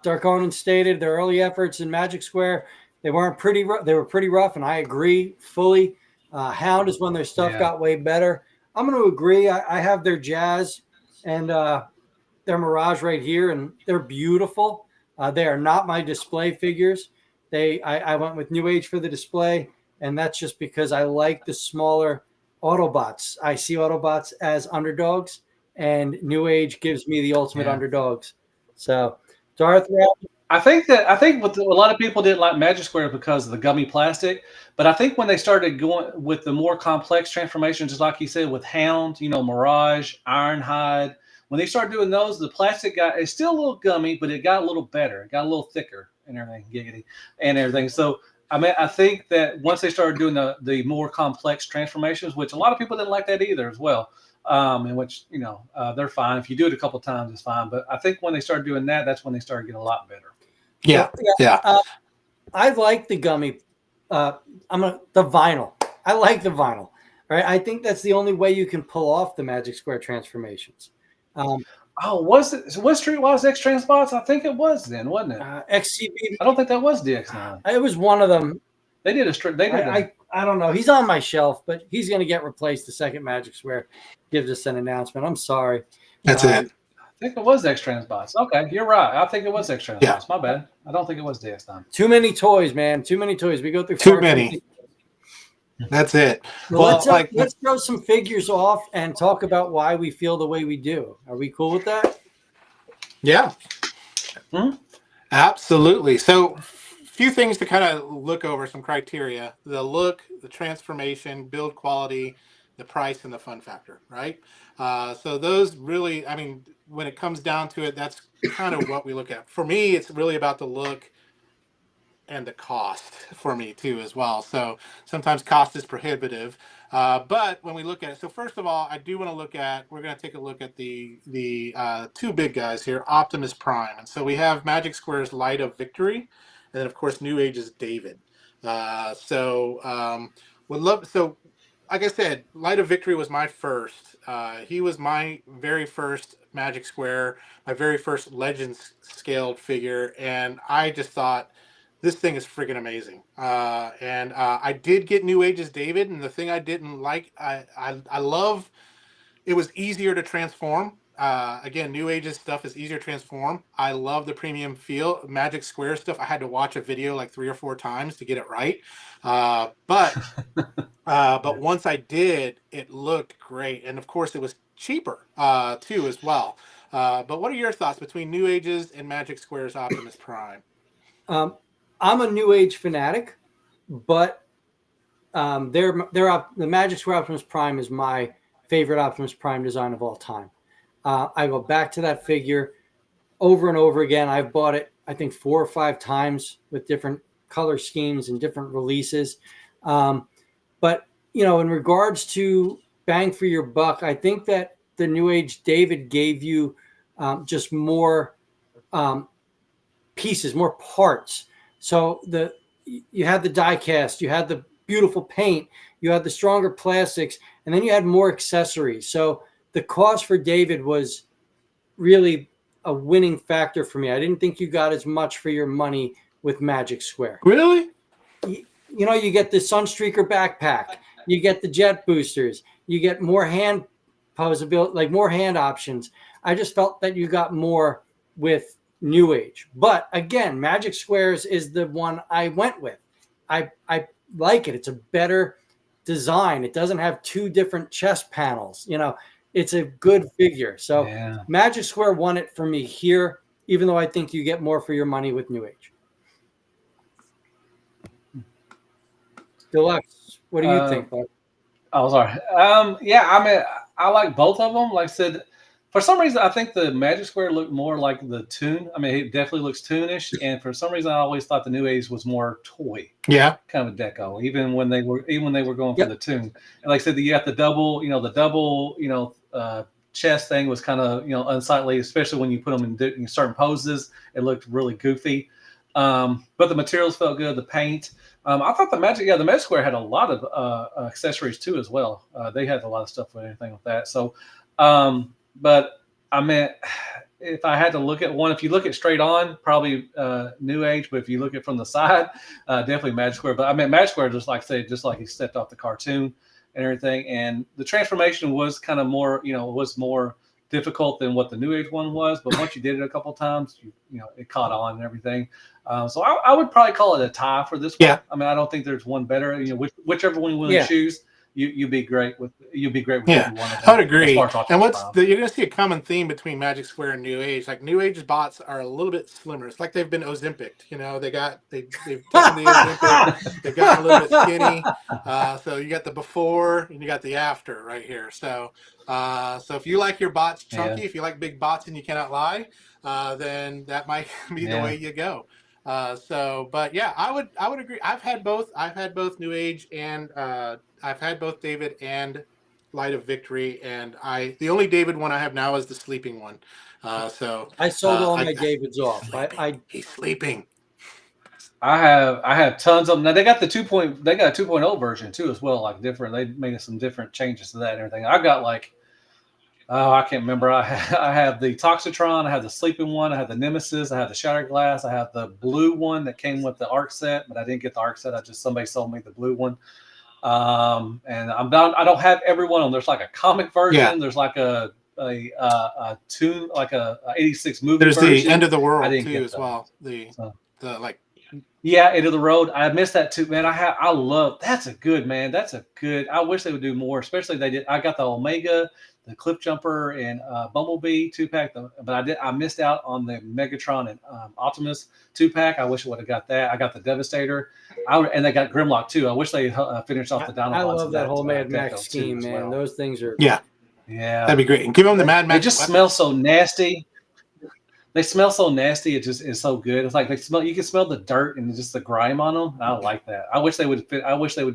Dark Onan stated their early efforts in Magic Square, they were pretty rough, and I agree fully. Hound is when their stuff got way better. I'm going to agree. I have their Jazz and their Mirage right here, and they're beautiful. They are not my display figures. I went with New Age for the display, and that's just because I like the smaller Autobots. I see Autobots as underdogs, and New Age gives me the ultimate underdogs. So, Darth. I think what a lot of people didn't like Magic Square because of the gummy plastic, but I think when they started going with the more complex transformations, just like you said, with Hound, Mirage, Ironhide, when they started doing those, the plastic it's still a little gummy, but it got a little better. It got a little thicker and everything, giggity, and everything. So, I mean, I think that once they started doing the more complex transformations, which a lot of people didn't like that either as well, in which, they're fine. If you do it a couple of times, it's fine. But I think when they started doing that, that's when they started getting a lot better. Yeah. I like the gummy. The vinyl. I like the vinyl. Right. I think that's the only way you can pull off the Magic Square transformations. Was Streetwise X Transbots? I think it was then, wasn't it? XCB. I don't think that was DX9. It was one of them. They did a I don't know. He's on my shelf, but he's going to get replaced the second Magic Square gives us an announcement. I'm sorry. That's it. I think it was X Transbots. Okay, you're right. I think it was X Transbots. Yeah. My bad. I don't think it was DX9. Too many toys, man. Too many toys. We go through too many. That's it. Well, let's throw some figures off and talk about why we feel the way we do. Are we cool with that? Yeah. Absolutely. So, few things to kind of look over, some criteria: the look, the transformation, build quality, the price, and the fun factor, right? So those really, I mean, when it comes down to it, that's kind of what we look at. For me, it's really about the look and the cost for me too as well. So sometimes cost is prohibitive, but when we look at it, so first of all, I do want to we're going to take a look at the two big guys here, Optimus Prime. And so we have Magic Square's Light of Victory, and then of course New Age's David. Like I said, Light of Victory was my first. He was my very first Magic Square, my very first Legends scaled figure, and I just thought, this thing is freaking amazing. And I did get New Age's David, and the thing I didn't like, I love, it was easier to transform. again, New Age's stuff is easier to transform. I love the premium feel. Magic Square stuff, I had to watch a video like 3 or 4 times to get it right. But once I did, it looked great, and of course, it was cheaper too as well. But what are your thoughts between New Age's and Magic Square's Optimus Prime? I'm a New Age fanatic, but the Magic Square Optimus Prime is my favorite Optimus Prime design of all time. I go back to that figure over and over again. I've bought it, I think, 4 or 5 times with different color schemes and different releases. But, in regards to bang for your buck, I think that the New Age David gave you just more pieces, more parts. So you had the die cast, you had the beautiful paint, you had the stronger plastics, and then you had more accessories. So the cost for David was really a winning factor for me. I didn't think you got as much for your money with Magic Square. Really? You get the Sunstreaker backpack, you get the jet boosters, you get more hand posability, like more hand options. I just felt that you got more with New Age. But again, Magic Squares is the one I went with. I like it. It's a better design. It doesn't have 2 different chest panels. It's a good figure. So Magic Square won it for me here, even though I think you get more for your money with New Age. Deluxe, what do you think, bud? Oh, sorry. I like both of them. Like I said, for some reason, I think the Magic Square looked more like the Toon. I mean, it definitely looks Toonish, and for some reason, I always thought the New Age was more toy. Yeah, kind of deco. Even when they were going for the Toon, and like I said, you got the double, chest thing was kind of unsightly, especially when you put them in certain poses. It looked really goofy, but the materials felt good. The paint. I thought the Magic Square had a lot of accessories too as well. They had a lot of stuff with anything with that. So. But I meant if I had to look at one, if you look at straight on, probably New Age. But if you look at from the side, definitely Magic Square. But I mean, Magic Square, just like he stepped off the cartoon and everything. And the transformation was kind of more, was more difficult than what the New Age one was. But once you did it a couple of times, it caught on and everything. So I would probably call it a tie for this one. I mean, I don't think there's one better. Whichever one you want to choose. You'd be great with every one of them. I would agree. And you're going to see a common theme between Magic Square and New Age. Like New Age's bots are a little bit slimmer. It's like they've been Ozempic. They've taken the Ozempic. They've gotten a little bit skinny. So you got the before and you got the after right here. So if you like your bots chunky, if you like big bots and you cannot lie, then that might be the way you go. But yeah, I would agree. I've had both New Age and I've had both David and Light of Victory, and the only David one I have now is the sleeping one. So I sold all my Davids off. He's sleeping. I have tons of them. Now they got a 2.0 version too as well, like different. They made some different changes to that and everything. I got I can't remember. I have the Toxitron, I have the sleeping one, I have the Nemesis, I have the Shattered Glass, I have the blue one that came with the Arc set, but I didn't get the Arc set. Somebody sold me the blue one. And I don't have every one of them. There's like a comic version. Yeah. There's like a tune, like a 86 movie There's version. The End of the World too as well. End of the Road. I missed that too, man. I love, that's a good, I wish they would do more, especially they did. I got the Omega, the Cliff Jumper, and Bumblebee 2-pack, but I missed out on the Megatron and Optimus 2-pack. I wish I would have got that. I got the Devastator. And they got Grimlock too. I wish they finished off the Dinobots. I love that whole Mad Max scheme, man. Those things are that'd be great. And give them the Mad Max. They just smell so nasty. They smell so nasty. It just is so good. It's like you can smell the dirt and just the grime on them. I like that. I wish they would do. I wish they'd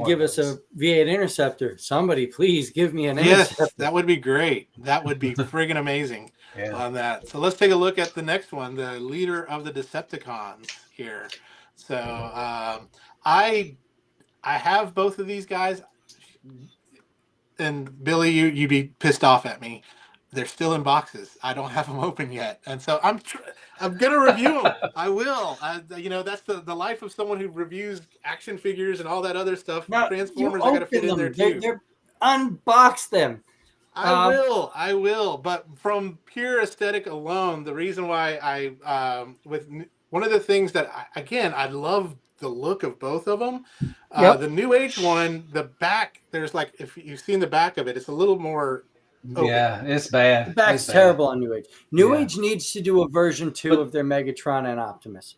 give us a V8 Interceptor. Somebody, please give me an Interceptor. Yes, that would be great. That would be friggin' amazing on that. So let's take a look at the next one, the leader of the Decepticons here. So I have both of these guys, and Billy, you'd be pissed off at me. They're still in boxes. I don't have them open yet, and so I'm gonna review them. I will. That's the life of someone who reviews action figures and all that other stuff. Now, Transformers, I gotta fit in there too. Unbox them. I will. But from pure aesthetic alone, the reason why one of the things that I love the look of both of them. Yep. The New Age one, the back, there's like, if you've seen the back of it, it's a little more open. Yeah, it's The bad. back's terrible on New Age. New Yeah. Age needs to do a version 2 But of their Megatron and Optimus.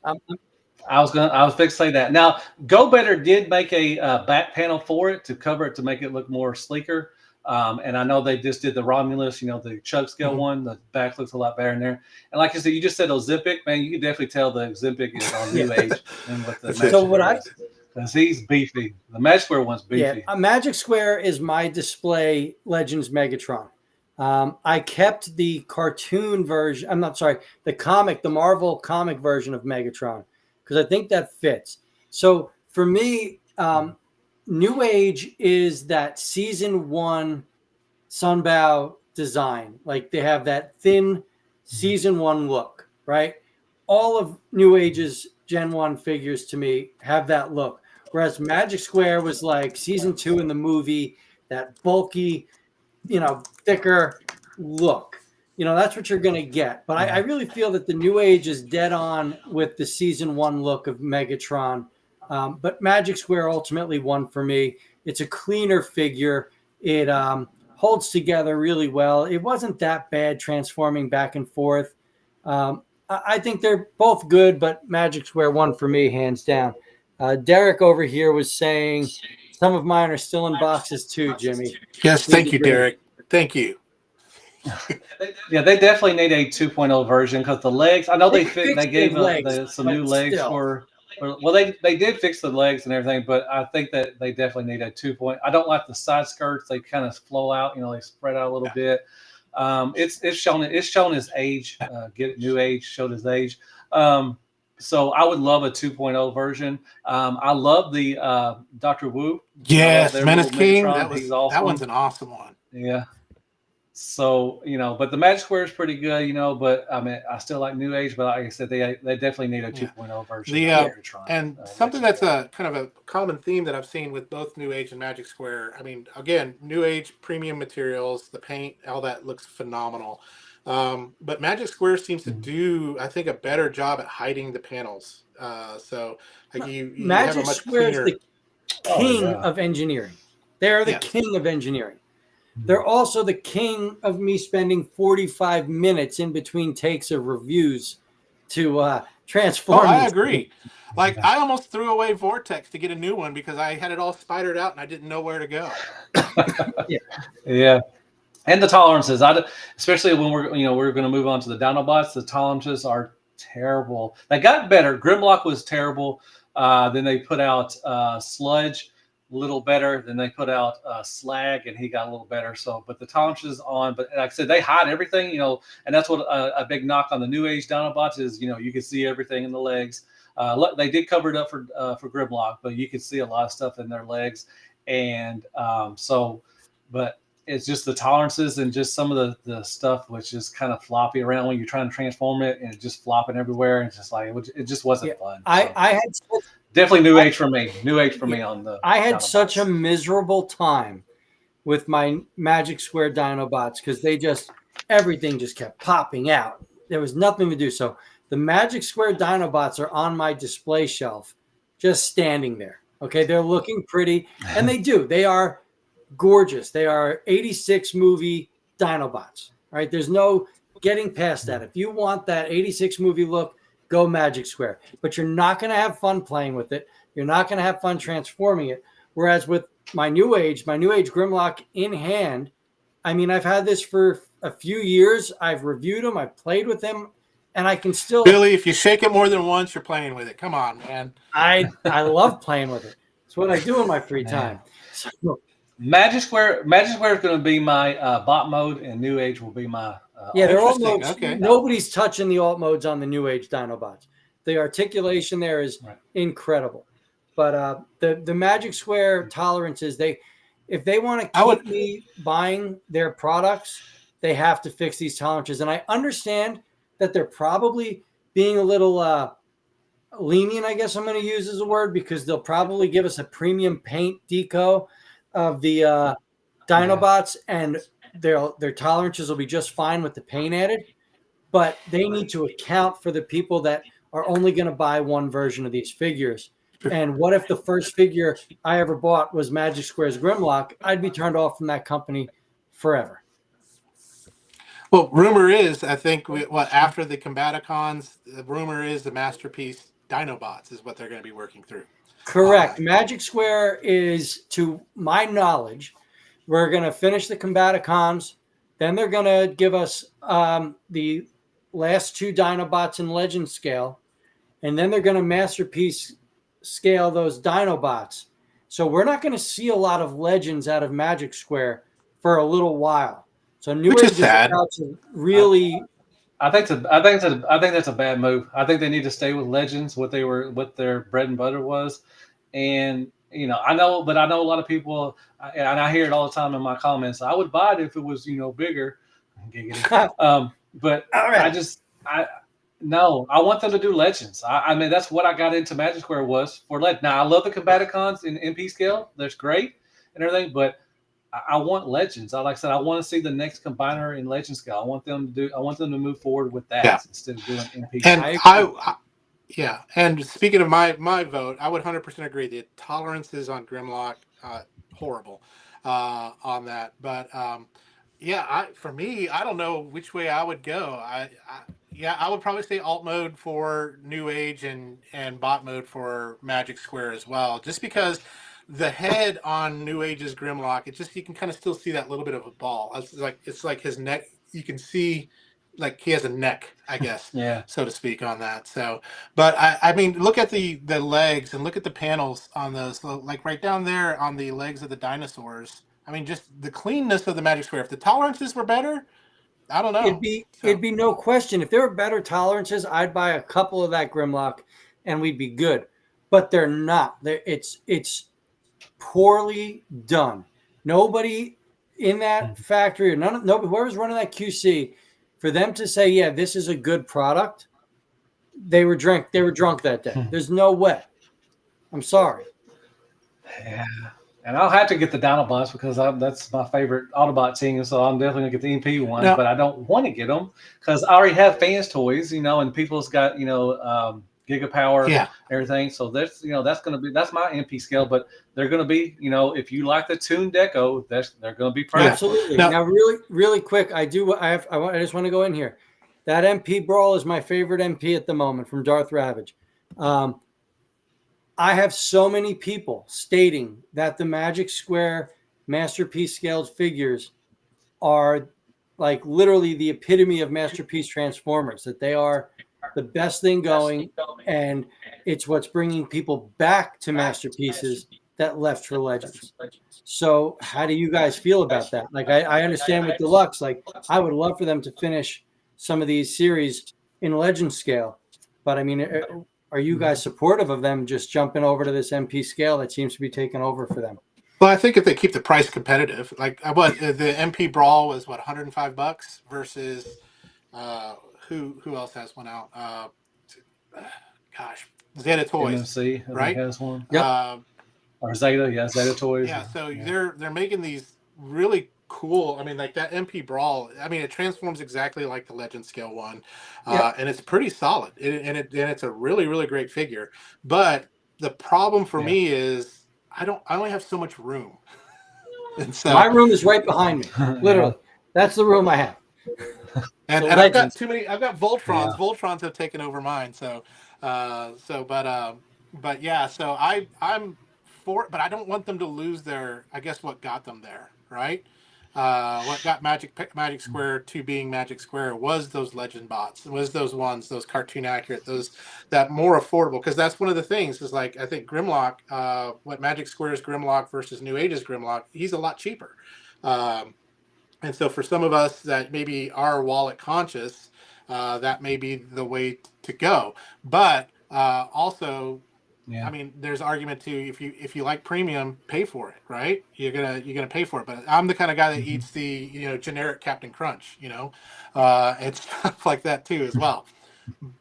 I was fixing to say that. Now, Go Better did make a back panel for it to cover it to make it look more sleeker. And I know they just did the Romulus, the Chuck scale one. The back looks a lot better in there. And like I said, you just said Ozempic, man. You can definitely tell the Ozempic is on New Age and with the So what I because he's beefy. The Magic Square one's beefy. Yeah, a Magic Square is my display Legends Megatron. I kept the cartoon version. I'm not sorry, the Marvel comic version of Megatron because I think that fits. So for me, New Age is that season 1 Sunbow design. Like they have that thin season 1 look, right? All of New Age's Gen 1 figures to me have that look. Whereas Magic Square was like season 2 in the movie, that bulky, thicker look. That's what you're going to get. But I really feel that the New Age is dead on with the season 1 look of Megatron. But Magic Square ultimately won for me. It's a cleaner figure. It holds together really well. It wasn't that bad transforming back and forth. I think they're both good, but Magic Square won for me, hands down. Derek over here was saying some of mine are still in boxes too, Jimmy. Yes, thank you, Derek. Thank you. Yeah, they definitely need a 2.0 version because the legs. I know they gave some new legs for. Well, they did fix the legs and everything, but I think that they definitely need a 2.0. I don't like the side skirts; they kind of flow out. They spread out a little bit. It's shown his age. New Age showed his age. So I would love a 2.0 version. I love the Dr. Wu. Yes, Menace King. He's awesome. That one's an awesome one. Yeah. So, but the Magic Square is pretty good, but I mean, I still like New Age, but like I said, they definitely need a 2.0 version. And something that's a kind of a common theme that I've seen with both New Age and Magic Square. I mean, again, New Age premium materials, the paint, all that looks phenomenal. But Magic Square seems to do, I think, a better job at hiding the panels. So like you Magic have a much Square cleaner... is the king of engineering. They are the king of engineering. They're also the king of me spending 45 minutes in between takes of reviews to transform. Oh, I agree. Like I almost threw away Vortex to get a new one because I had it all spidered out and I didn't know where to go. Yeah. And the tolerances, especially when we're going to move on to the Dinobots, the tolerances are terrible. They got better. Grimlock was terrible. Then they put out Sludge, a little better. Then they put out Slag, and he got a little better. So, but the tolerances on, but like I said, they hide everything, and that's what a big knock on the New Age Dinobots is. You can see everything in the legs. They did cover it up for Grimlock, but you could see a lot of stuff in their legs, and but it's just the tolerances and just some of the stuff which is kind of floppy around when you're trying to transform it and just flopping everywhere. And it's just like it just wasn't fun. I had definitely New Age for me. New Age for me on the. I had Dinobots. Such a miserable time with my Magic Square Dinobots because everything just kept popping out. There was nothing to do. So the Magic Square Dinobots are on my display shelf, just standing there. Okay, they're looking pretty, and they are gorgeous. They are 86 movie Dinobots. Right? There's no getting past that. If you want that 86 movie look, go Magic Square. But you're not going to have fun playing with it. You're not going to have fun transforming it. Whereas with my New Age Grimlock in hand, I mean, I've had this for a few years. I've reviewed them. I've played with them. And I can still... Billy, if you shake it more than once, you're playing with it. Come on, man. I love playing with it. It's what I do in my free time. So, Magic Square is going to be my bot mode, and New Age will be my they're alt modes. Okay. Nobody's touching the alt modes on the New Age Dinobots. The articulation there is incredible. But the Magic Square tolerances, if they want to keep me buying their products, they have to fix these tolerances. And I understand that they're probably being a little lenient, I guess I'm going to use as a word, because they'll probably give us a premium paint deco of the Dinobots, and their tolerances will be just fine with the paint added, but they need to account for the people that are only going to buy one version of these figures. And what if the first figure I ever bought was Magic Square's Grimlock? I'd be turned off from that company forever. Well, rumor is, I think, after the Combaticons, the rumor is the Masterpiece Dinobots is what they're going to be working through. Correct. Magic Square is, to my knowledge, we're going to finish the Combaticons. Then they're going to give us the last 2 Dinobots in Legend scale. And then they're going to Masterpiece scale those Dinobots. So we're not going to see a lot of Legends out of Magic Square for a little while. So Newage is about to really. I think that's a bad move. I think they need to stay with Legends, what their bread and butter was, and I know a lot of people, and I hear it all the time in my comments. I would buy it if it was bigger, but no, I want them to do Legends. I mean, that's what I got into Magic Square was for Legends. Now I love the Combaticons in MP scale; that's great and everything, but I want Legends. Like I said, I want to see the next combiner in Legend scale. I want them to move forward with that instead of doing MP. And and speaking of my vote, I would 100% agree. The tolerances on Grimlock, horrible on that. But for me, I don't know which way I would go. I would probably say alt mode for Newage and bot mode for Magic Square as well, just because the head on Newage's Grimlock, you can kind of still see that little bit of a ball. It's like his neck. You can see like he has a neck, I guess, so to speak, on that. So, but I mean, look at the legs and look at the panels on those, like right down there on the legs of the dinosaurs. I mean, just the cleanness of the Magic Square. If the tolerances were better, I don't know. It'd be no question. If there were better tolerances, I'd buy a couple of that Grimlock, and we'd be good. But they're not. It's poorly done. Nobody in that factory, or nobody, whoever's running that QC, for them to say, yeah, this is a good product, they were drunk that day. There's no way. I'm sorry. Yeah. And I'll have to get the Dinobots because that's my favorite Autobot team, so I'm definitely gonna get the MP ones. But I don't want to get them because I already have fans toys, and people's got Gigapower, everything. So that's that's my MP scale. But they're gonna be, if you like the Toon Deco, they're gonna be perfect. Absolutely. Now, really, really quick, I just want to go in here. That MP Brawl is my favorite MP at the moment from Darth Ravage. I have so many people stating that the Magic Square Masterpiece scaled figures are like literally the epitome of Masterpiece Transformers, that they are the best thing going, and it's what's bringing people back to Masterpieces that left for Legends. So how do you guys feel about that? Like, I understand with Deluxe, like I would love for them to finish some of these series in Legend scale, but I mean, are you guys supportive of them just jumping over to this MP scale that seems to be taking over for them? Well, I think if they keep the price competitive, like the MP Brawl was $105 versus who else has one out? Zeta Toys, MMC, right? Has one. Or Zeta, Zeta Toys. Yeah, so they're making these really cool. I mean, like that MP Brawl. I mean, it transforms exactly like the Legend scale one, and it's pretty solid. And it's a really, really great figure. But the problem for me is I only have so much room. And so my room is right behind me. Literally, that's the room I have. And I've got too many. I've got Voltrons. Yeah. Voltrons have taken over mine. So yeah. So I'm for it, but I don't want them to lose their. I guess what got them there, right? What got Magic Square to being Magic Square was those Legend bots. Was those ones, those cartoon accurate, those that more affordable. Because that's one of the things is like I think Grimlock, what Magic Square's Grimlock versus New Age's Grimlock, he's a lot cheaper. And so for some of us that maybe are wallet conscious, that may be the way to go. But also, I mean, there's argument to if you like premium, pay for it, right? You're gonna pay for it. But I'm the kind of guy that eats the generic Captain Crunch, and stuff like that too as well.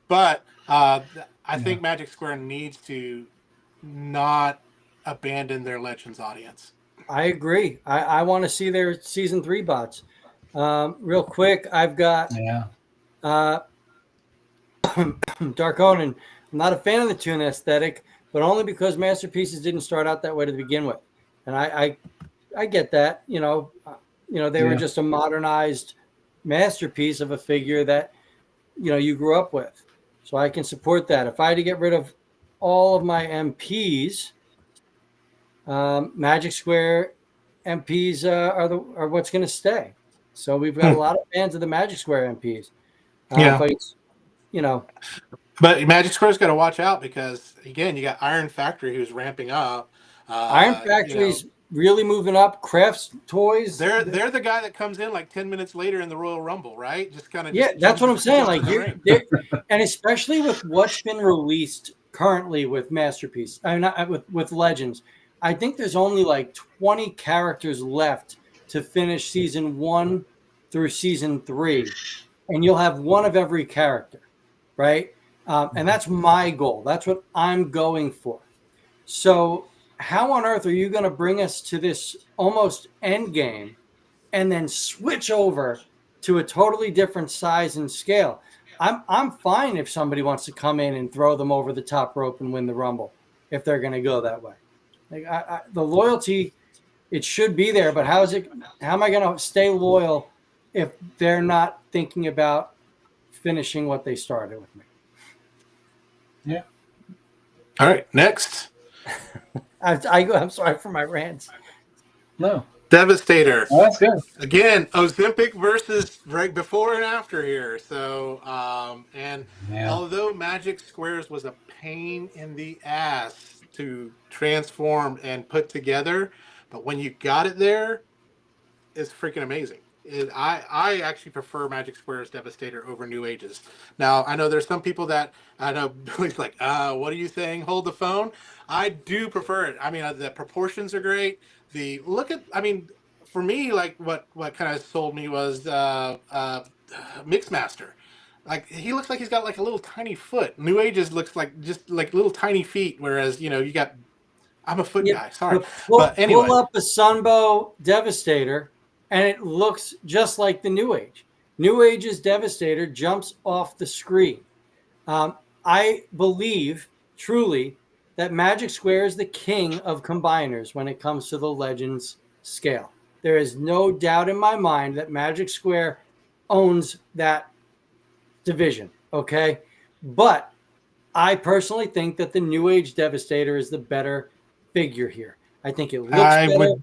But I think Magic Square needs to not abandon their Legends audience. I agree. I want to see their season 3 bots. Real quick, I've got Dark Omen. I'm not a fan of the tune aesthetic, but only because Masterpieces didn't start out that way to begin with, and I get that. They were just a modernized masterpiece of a figure that you grew up with, so I can support that. If I had to get rid of all of my MPs, Magic Square MPs are what's going to stay. So we've got a lot of fans of the Magic Square MPs. But Magic Square's got to watch out because again, you got Iron Factory who's ramping up. Iron Factory's really moving up. Crafts Toys. They're the guy that comes in like 10 minutes later in the Royal Rumble, right? Just kind of that's what I'm saying. Like and especially with what's been released currently with Masterpiece, I mean, not with Legends. I think there's only like 20 characters left to finish season 1 through season 3, and you'll have one of every character, right? And that's my goal. That's what I'm going for. So how on earth are you going to bring us to this almost end game and then switch over to a totally different size and scale? I'm fine if somebody wants to come in and throw them over the top rope and win the Rumble if they're going to go that way. Like the loyalty, it should be there, but how am I going to stay loyal if they're not thinking about finishing what they started with me? Yeah. All right, next. I'm sorry for my rants. No. Devastator. Oh, that's good. Again, Ozempic versus right before and after here. So, although Magic Squares was a pain in the ass to transform and put together, but when you got it there, it's freaking amazing. I actually prefer Magic Square's Devastator over Newage's. Now, I know there's some people that I know Billy's like, what are you saying? Hold the phone. I do prefer it. I mean, the proportions are great. For me, like what kind of sold me was Mixmaster. Like he looks like he's got like a little tiny foot. Newage's looks like just like little tiny feet, whereas you got. I'm a foot guy. Sorry, but anyway, pull up a Sunbow Devastator, and it looks just like the Newage. Newage's Devastator jumps off the screen. I believe truly that Magic Square is the king of combiners when it comes to the Legends scale. There is no doubt in my mind that Magic Square owns that division, okay? But I personally think that the Newage Devastator is the better figure here. I think it looks better.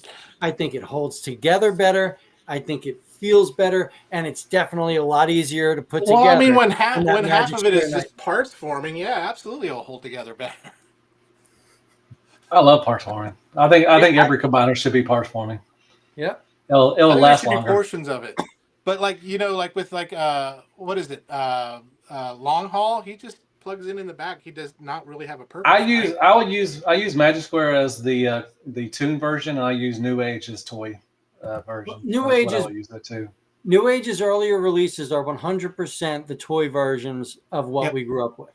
I think it holds together better. I think it feels better, and it's definitely a lot easier to put together. Well, I mean, when half of it is just parts forming, yeah, absolutely, it'll hold together better. I love parts forming. I think every combiner should be parts forming. Yeah, it'll last longer. Portions of it, but like with what is it? Long haul. He just plugs in the back. He does not really have a purpose. I use Magic Square as the tune version, and I use Newage as toy version. Newage's earlier releases are 100% the toy versions of what we grew up with.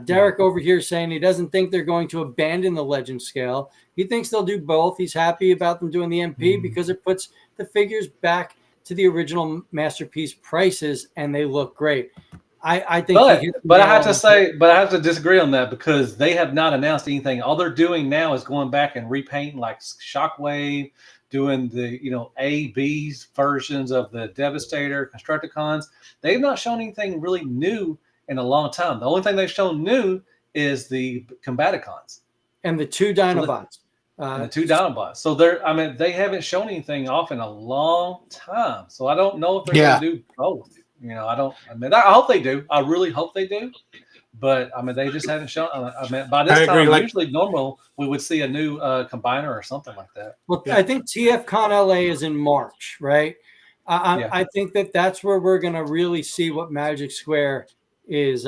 Derek over here saying he doesn't think they're going to abandon the Legend scale. He thinks they'll do both. He's happy about them doing the MP because it puts the figures back to the original Masterpiece prices, and they look great. I think, but I have to disagree on that because they have not announced anything. All they're doing now is going back and repainting like Shockwave, doing the A/B versions of the Devastator, Constructicons. They've not shown anything really new in a long time. The only thing they've shown new is the Combaticons and the 2 Dinobots. So they haven't shown anything off in a long time. So I don't know if they're going to do both. I hope they do. I really hope they do. But they just haven't shown. By this time, usually normal, we would see a new combiner or something like that. Well, I think TFCon LA is in March, right? I think that's where we're going to really see what Magic Square is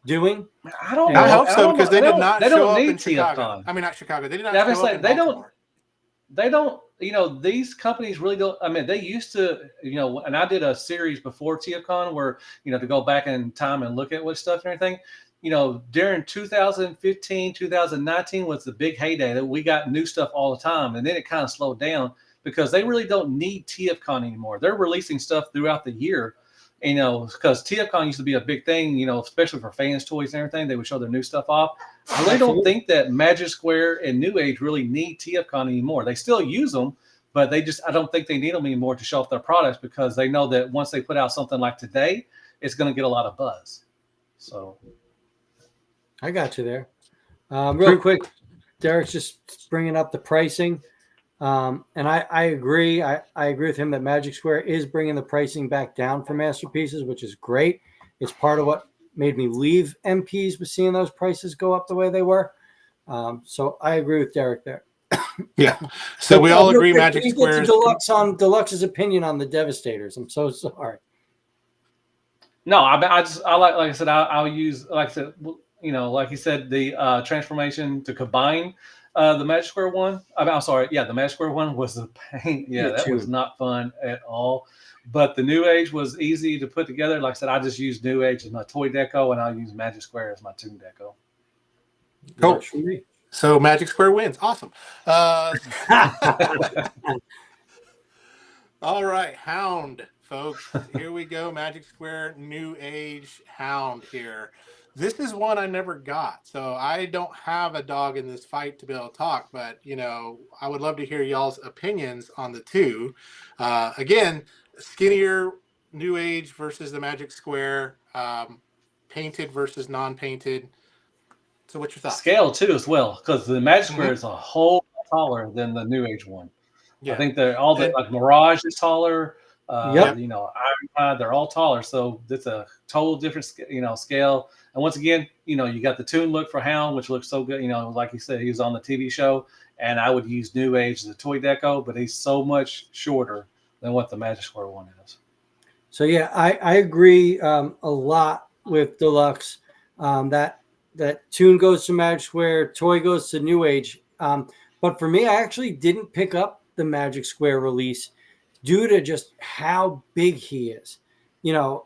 doing. I hope so because they did not show up in Chicago. TFCon. I mean, not Chicago. They did not show up in Baltimore. They don't. These companies really don't. They used to. And I did a series before TFCon where to go back in time and look at what stuff and everything. During 2015, 2019 was the big heyday that we got new stuff all the time, and then it kind of slowed down. because they really don't need TFCon anymore. They're releasing stuff throughout the year, because TFCon used to be a big thing, especially for fans, toys, and everything. They would show their new stuff off. I really don't think that Magic Square and New Age really need TFCon anymore. They still use them, but I don't think they need them anymore to show off their products, because they know that once they put out something like today, it's going to get a lot of buzz. So I got you there. Real quick, Derek's just bringing up the pricing. And I agree. I agree with him that Magic Square is bringing the pricing back down for masterpieces, which is great. It's part of what made me leave MPs, with seeing those prices go up the way they were. So I agree with Derek there. Yeah. So we all agree Magic Square. Deluxe on Deluxe's opinion on the Devastators. I'm so sorry. No, I like I said, I'll use, like I said, like you said, the transformation to combine the Magic Square one. I'm sorry, the Magic Square one was a pain. Yeah, that was not fun at all. But the New Age was easy to put together. Like I said, I just use New Age as my toy deco, and I'll use Magic Square as my toon deco. Cool. So Magic Square wins. Awesome. All right, Hound, folks. Here we go. Magic Square New Age Hound here. This is one I never got, so I don't have a dog in this fight to be able to talk, but, I would love to hear y'all's opinions on the two. Again, skinnier New Age versus the Magic Square, painted versus non-painted. So what's your thoughts? Scale, too, as well, because the Magic Square is a whole lot taller than the New Age one. Yeah. I think like Mirage is taller. Ironclad, they're all taller, so it's a total different scale. And once again, you got the toon look for Hound, which looks so good. Like you said, he was on the TV show, and I would use New Age as a toy deco, but he's so much shorter than what the Magic Square one is. So yeah, I agree a lot with Deluxe. That toon goes to Magic Square, toy goes to New Age. But for me, I actually didn't pick up the Magic Square release due to just how big he is.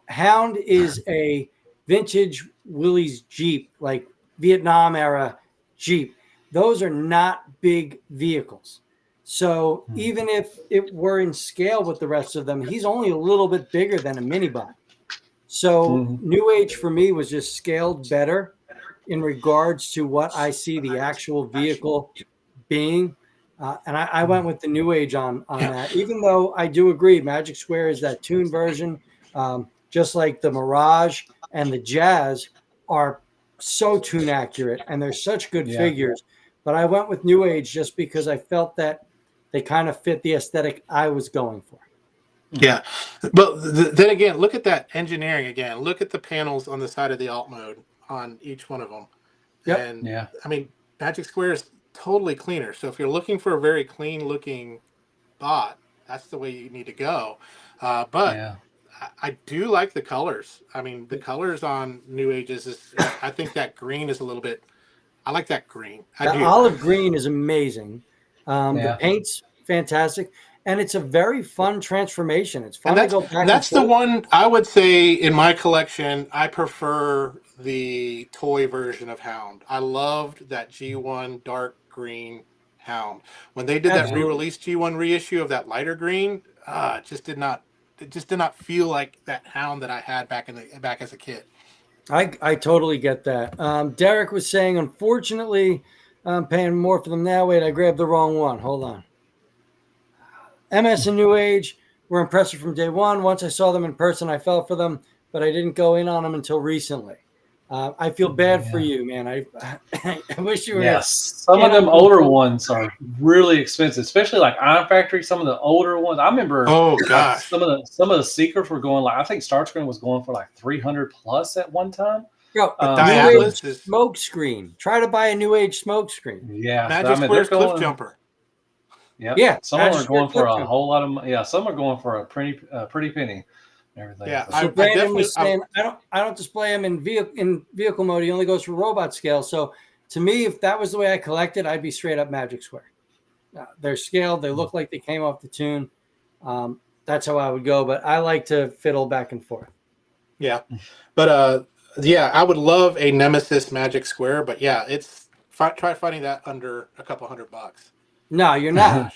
Hound is a vintage Willys Jeep, like Vietnam era Jeep. Those are not big vehicles. So even if it were in scale with the rest of them, he's only a little bit bigger than a minibot. So New Age for me was just scaled better in regards to what I see the actual vehicle being. And I went with the New Age on that, even though I do agree Magic Square is that toon version, just like the Mirage and the Jazz are so toon accurate, and they're such good figures. But I went with New Age just because I felt that they kind of fit the aesthetic I was going for. Yeah. But then again, look at that engineering again. Look at the panels on the side of the alt mode on each one of them. Yep. And I mean, Magic Square is totally cleaner. So if you're looking for a very clean looking bot, that's the way you need to go. But I do like the colors. I mean, the colors on New Ages I think that green is a little bit. I like that green. The olive green is amazing. The paint's fantastic, and it's a very fun transformation. It's fun to go back. That's the one I would say in my collection. I prefer the toy version of Hound. I loved that G1 dark green Hound. When they did that re-release G1 reissue of that lighter green, it just did not feel like that Hound that I had back as a kid. I totally get that. Derek was saying, unfortunately, I'm paying more for them now. Wait, I grabbed the wrong one. Hold on. MS and New Age were impressive from day one. Once I saw them in person, I fell for them, but I didn't go in on them until recently. I feel bad for you, man. I wish you were. Yes, some of them older ones are really expensive, especially like Iron Factory. Some of the older ones, I remember. Oh gosh, some of the Seekers were going like I think Starscream was going for like 300 plus at one time. Bro, New Age smoke screen. Try to buy a New Age smoke screen. Yeah, Magic Square's Cliff Jumper. Yep. Yeah, some are going for a whole lot of. Yeah, some are going for a pretty penny. Everything. Yeah, so Brandon was saying I don't display him in vehicle mode. He only goes for robot scale. So to me, if that was the way I collected, I'd be straight up Magic Square. They're scaled. They look like they came off the toon. That's how I would go. But I like to fiddle back and forth. Yeah, but I would love a Nemesis Magic Square. But yeah, try finding that under a couple $100. No, you're not.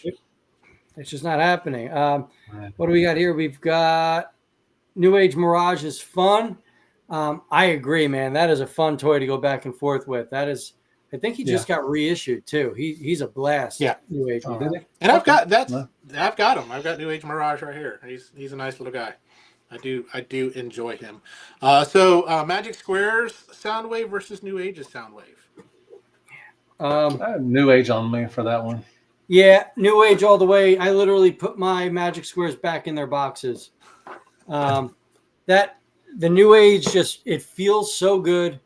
It's just not happening. What do we got here? We've got New Age Mirage is fun. I agree, man. That is a fun toy to go back and forth with. That is, I think he just got reissued too. He's a blast. Yeah. New Age Mirage. And I've got him. I've got New Age Mirage right here. He's a nice little guy. I do enjoy him. So Magic Square's Soundwave versus New Age's Soundwave. I have New Age on me for that one. Yeah, New Age all the way. I literally put my Magic Squares back in their boxes. The New Age it feels so good.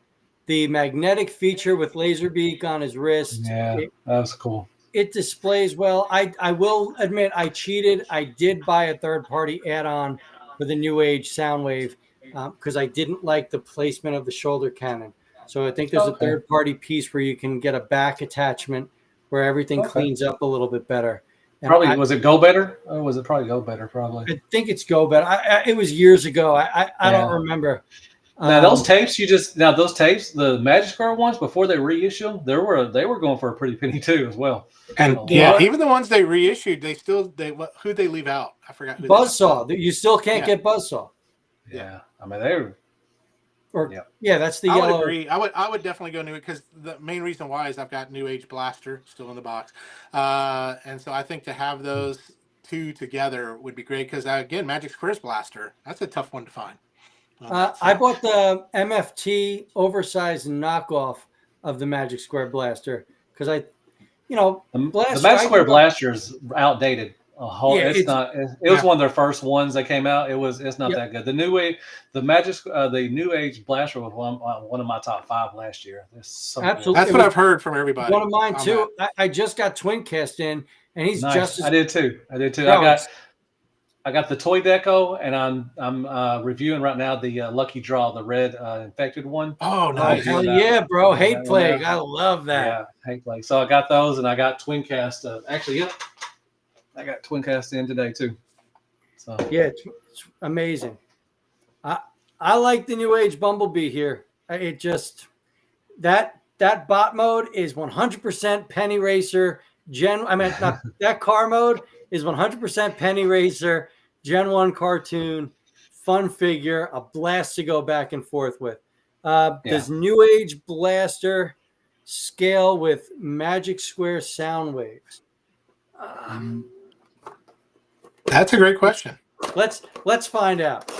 The magnetic feature with Laserbeak on his wrist. Yeah, that was cool. It displays well. I will admit I cheated. I did buy a third-party add-on for the New Age Soundwave because I didn't like the placement of the shoulder cannon. So I think there's a third-party piece where you can get a back attachment where everything cleans up a little bit better. And was it Go Better? Or was it probably Go Better? Probably. I think it's Go Better. It was years ago. I don't remember. Now those tapes, the Magic Square ones before they reissue them, they were going for a pretty penny too as well. And even the ones they reissued, who'd they leave out? I forgot. Buzzsaw. You still can't get Buzzsaw. Yeah, I mean they were. That's the yellow. I would agree. I would definitely go New Age because the main reason why is I've got New Age Blaster still in the box, and so I think to have those two together would be great because again, Magic Square's Blaster, that's a tough one to find. I bought the MFT oversized knockoff of the Magic Square Blaster because the Magic Square Blaster is outdated. It was one of their first ones that came out. It's not that good. The New Age Blaster was one of my top 5 last year. Absolutely, that's what I've heard from everybody. One of mine too. I just got Twin Cast in, and he's nice. just. I did too. I got the Toy Deco, and I'm reviewing right now the Lucky Draw, the red infected one. Oh, nice! Hell yeah, bro! Hate Plague, I love that. Yeah, Hate Plague. So I got those, and I got Twin Cast. I got Twin Cast in today too. So yeah, it's amazing. I like the New Age Bumblebee here. It just that bot mode is 100% Penny Racer that car mode is 100% Penny Racer Gen 1 cartoon, fun figure, a blast to go back and forth with. Does New Age Blaster scale with Magic Square Soundwave? That's a great question. Let's find out.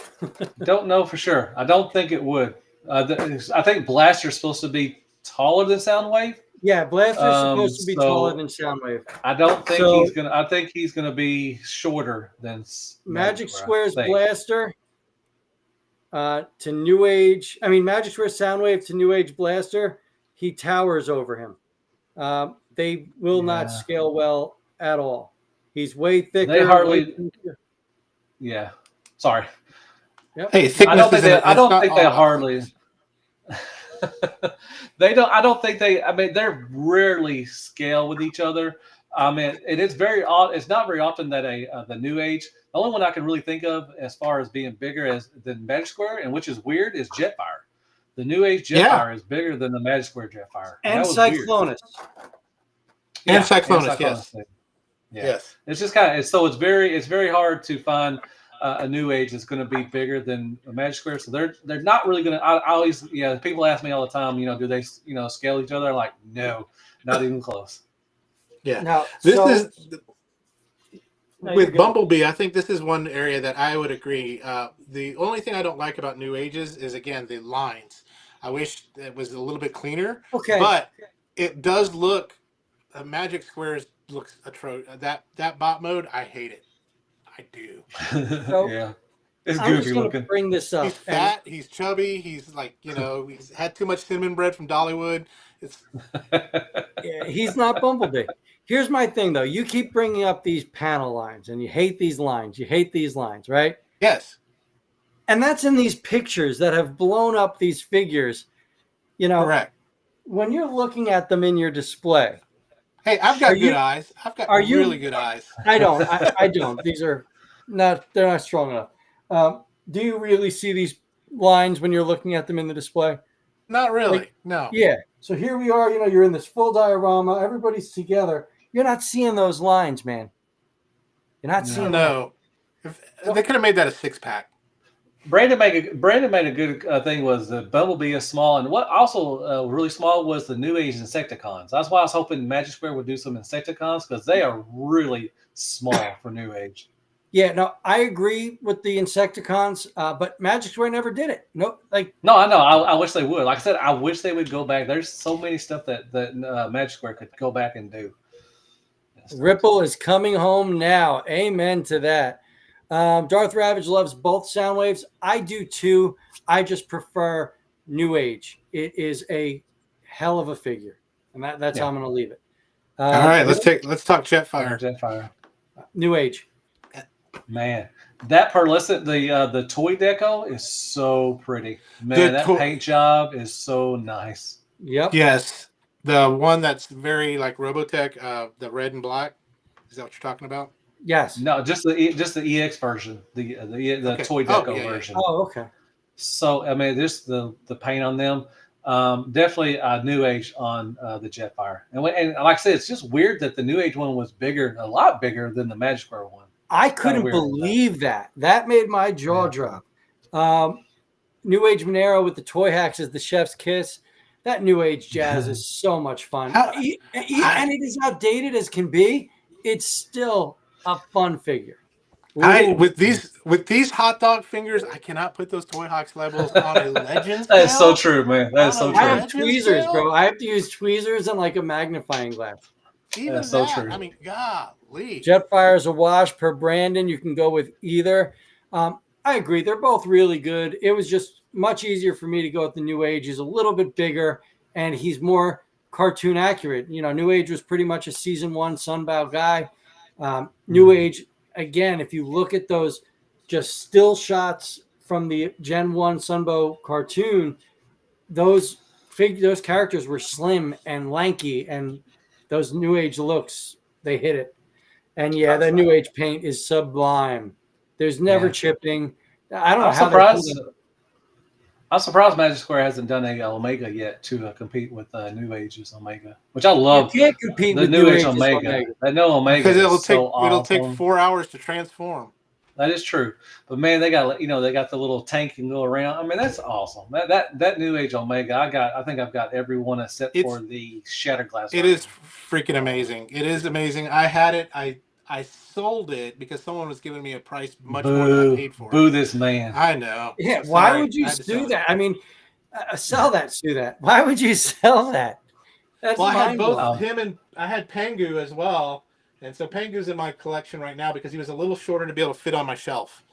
Don't know for sure. I don't think it would. I think Blaster's supposed to be taller than Soundwave. Yeah, Blaster's supposed to be taller than Soundwave. I don't think he's gonna. I think he's gonna be shorter than Magic Square's Blaster to New Age. I mean, Magic Square Soundwave to New Age Blaster. He towers over him. They will not scale well at all. He's way thicker. They hardly. Yeah. Sorry. Yep. Hey, thickness I don't think they hardly. They don't. I don't think they. I mean, they're rarely scale with each other. I mean, it is very odd. It's not very often that the New Age. The only one I can really think of as far as being bigger than Magic Square, and which is weird, is Jetfire. The New Age Jetfire is bigger than the Magic Square Jetfire. And Cyclonus. And Cyclonus, yes. Yeah. Yes. It's just kind of it's very hard to find a New Age that's going to be bigger than a Magic Square. So they're not really going to. I always people ask me all the time, do they scale each other? I'm like, no, not even close. Yeah. Now with Bumblebee, I think this is one area that I would agree. The only thing I don't like about New Ages is again the lines. I wish it was a little bit cleaner. Okay. But it does look. Magic Squares looks atrocious. That bot mode, I hate it. I do. Yeah, it's goofy looking. Bring this up. He's fat. He's chubby. He's like he's had too much cinnamon bread from Dollywood. He's not Bumblebee. Here's my thing though. You keep bringing up these panel lines, and you hate these lines. You hate these lines, right? Yes. And that's in these pictures that have blown up these figures. Correct. When you're looking at them in your display. Hey, I've got good eyes. I've got really good eyes. I don't. I don't. These are they're not strong enough. Do you really see these lines when you're looking at them in the display? Not really. No. Yeah. So here we are, you're in this full diorama. Everybody's together. You're not seeing those lines, man. You're not seeing that. No, if they could have made that a 6-pack. Brandon made a good thing was the Bumblebee is small, and what also really small was the New Age Insecticons. That's why I was hoping Magic Square would do some Insecticons because they are really small for New Age. Yeah, no, I agree with the Insecticons, but Magic Square never did it. No, I know. I wish they would. Like I said, I wish they would go back. There's so many stuff that Magic Square could go back and do. Ripple is coming home now. Amen to that. Darth Ravage loves both sound waves. I do too. I just prefer New Age. It is a hell of a figure, and that's how I'm going to leave it. All right, let's talk Jetfire. Jetfire. New Age. Man, that pearlescent, the toy deco is so pretty. Man, that paint job is so nice. Yep. Yes, the one that's very like Robotech, the red and black. Is that what you're talking about? Yes. No, just the EX version, the toy deco version. Oh, okay. So I mean, just the paint on them. Definitely New Age on the Jetfire, and like I said, it's just weird that the New Age one was a lot bigger than the Magic Square one. I couldn't believe that. That made my jaw drop. New Age Monero with the toy hacks is the chef's kiss. That New Age jazz is so much fun. And it is outdated as can be. It's still a fun figure. With these hot dog fingers, I cannot put those Toy Hawks labels on a Legends. That is so true, man. That is so true. I have tweezers, bro. I have to use tweezers and like a magnifying glass. That's so true. I mean, golly. Jetfire is a wash per Brandon. You can go with either. I agree. They're both really good. It was just much easier for me to go with the New Age. He's a little bit bigger and he's more cartoon accurate. You know, New Age was pretty much a season 1 Sunbow guy. New Age, again, if you look at those just still shots from the Gen 1 Sunbow cartoon, those characters were slim and lanky, and those New Age looks, they hit it. And yeah, the New Age paint is sublime. There's never chipping. I don't know how I'm surprised Magic Square hasn't done a Omega yet to compete with New Age's Omega, which I love. You can't compete the with New Age Omega. I know Omega because it'll take 4 hours to transform. That is true, but man, they got the little tank and go around. I mean, that's awesome. That New Age Omega, I think I've got every one except for the Shattered Glass. It is freaking amazing. It is amazing. I had it. I sold it because someone was giving me a price much more than I paid for it. Boo this man. I know. Yeah, why would you sue that? I mean, sell that. Why would you sell that? That's I had both him and I had Pengu as well. And so Pengu's in my collection right now because he was a little shorter to be able to fit on my shelf.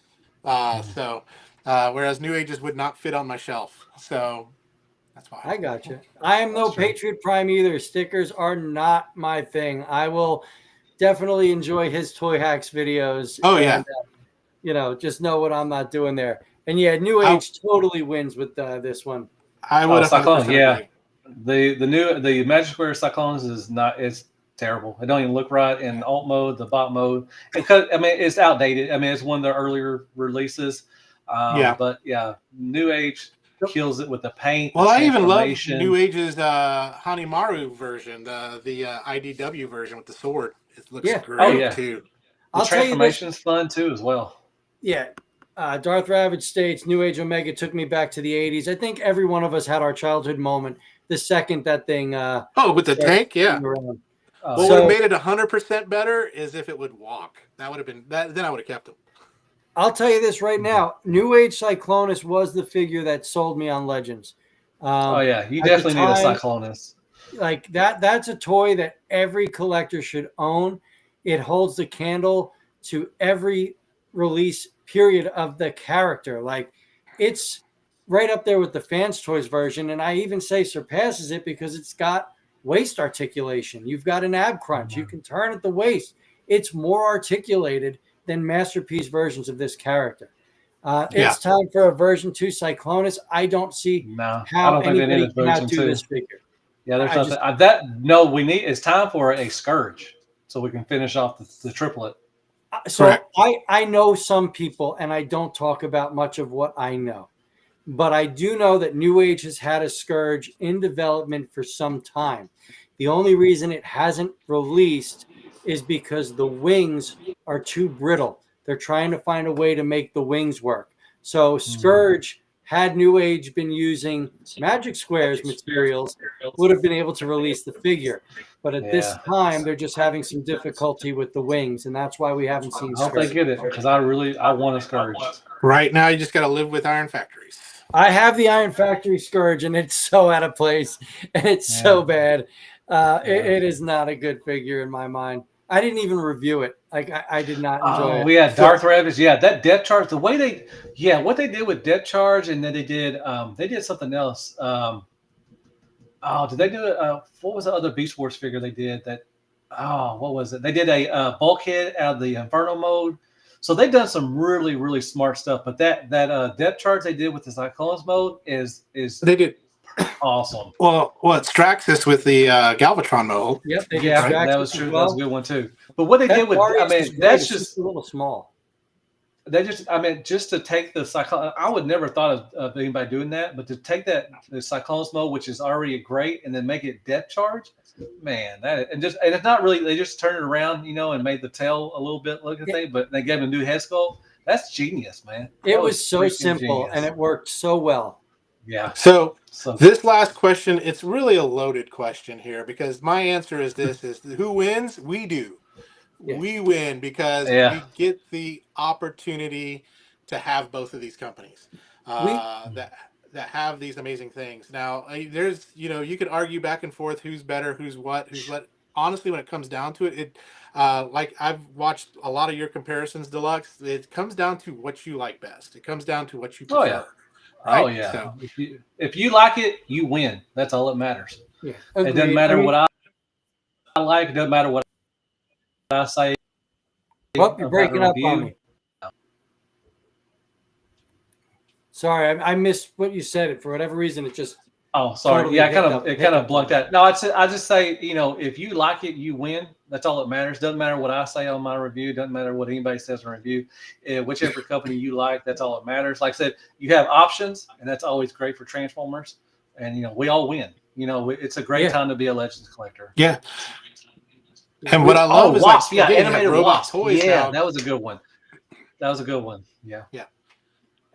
Whereas New Ages would not fit on my shelf. So that's why. I got you. I am no Patriot Prime either. Stickers are not my thing. I will definitely enjoy his Toy Hacks videos. Oh, yeah. Just know what I'm not doing there. And yeah, New Age totally wins with this one. I would have Cyclones, yeah. The Magic Square Cyclones is terrible. It don't even look right in alt mode, the bot mode. It's outdated. I mean, it's one of the earlier releases. But yeah, New Age kills it with the paint. Well, I even love New Age's Hanimaru version, the IDW version with the sword. It looks great too. The transformation's fun too as well. Yeah. Darth Ravage states New Age Omega took me back to the 80s. I think every one of us had our childhood moment the second that thing with the tank, yeah. What would have made it 100% better is if it would walk. That would have been that. Then I would have kept him. I'll tell you this right now. New Age Cyclonus was the figure that sold me on Legends. You definitely need a Cyclonus. Like that's a toy that every collector should own. It holds the candle to every release period of the character. Like it's right up there with the Fans Toys version. And I even say surpasses it because it's got waist articulation. You've got an ab crunch. You can turn at the waist. It's more articulated than Masterpiece versions of this character. It's time for a version 2 Cyclonus. I don't see how anybody cannot do this figure. Yeah, there's nothing. It's time for a Scourge so we can finish off the triplet. So I know some people, and I don't talk about much of what I know. But I do know that New Age has had a Scourge in development for some time. The only reason it hasn't released is because the wings are too brittle. They're trying to find a way to make the wings work. So Scourge, had Newage been using Magic Square's materials, would have been able to release the figure. But at this time, they're just having some difficulty with the wings, and that's why we haven't seen I hope they get it, because I want a Scourge. Right now, you just got to live with Iron Factories. I have the Iron Factory Scourge, and it's so out of place, and it's so bad. It is not a good figure in my mind. I didn't even review it. Like I did not enjoy it. We had Darth Ravage. Yeah, that depth charge. The way what they did with depth charge, and then they did something else. Did they do it? What was the other Beast Wars figure they did? What was it? They did a bulkhead out of the Inferno mode. So they've done some really, really smart stuff. But that depth charge they did with the Cyclones mode is they did awesome. Well, it's Straxus with the Galvatron mode. Yep, that was true. That was a good one too. But what they did with, that's just a little small. They just, just to take the Cyclone, I would never thought of anybody doing that, but to take the Cyclones mode, which is already great, and then make it depth charge, man, and it's not really. They just turned it around, and made the tail a little bit look at thing, but they gave him a new head sculpt. That's genius, man. It was so simple, genius. And it worked so well. Yeah. So this last question, it's really a loaded question here, because my answer is this: is who wins? We do. Yeah. We win because we get the opportunity to have both of these companies that have these amazing things. Now, there's you could argue back and forth who's better, who's what. Honestly, when it comes down to it, like I've watched a lot of your comparisons, Deluxe. It comes down to what you like best. It comes down to what you prefer. Oh yeah. Right? Oh yeah. So, if you like it, you win. That's all that matters. Yeah. It doesn't matter what I like. It doesn't matter what I say. Well, you're breaking up on me. Sorry, I missed what you said. For whatever reason, it just. Oh, sorry. Totally it kind of blunked out. No, I just say, if you like it, you win. That's all that matters. Doesn't matter what I say on my review. Doesn't matter what anybody says in a review. Whichever company you like, that's all that matters. Like I said, you have options, and that's always great for Transformers. And we all win. It's a great time to be a Legends collector. Yeah. And what I love is Wasp, animated Wasp. Toys now. That was a good one. Yeah. Yeah.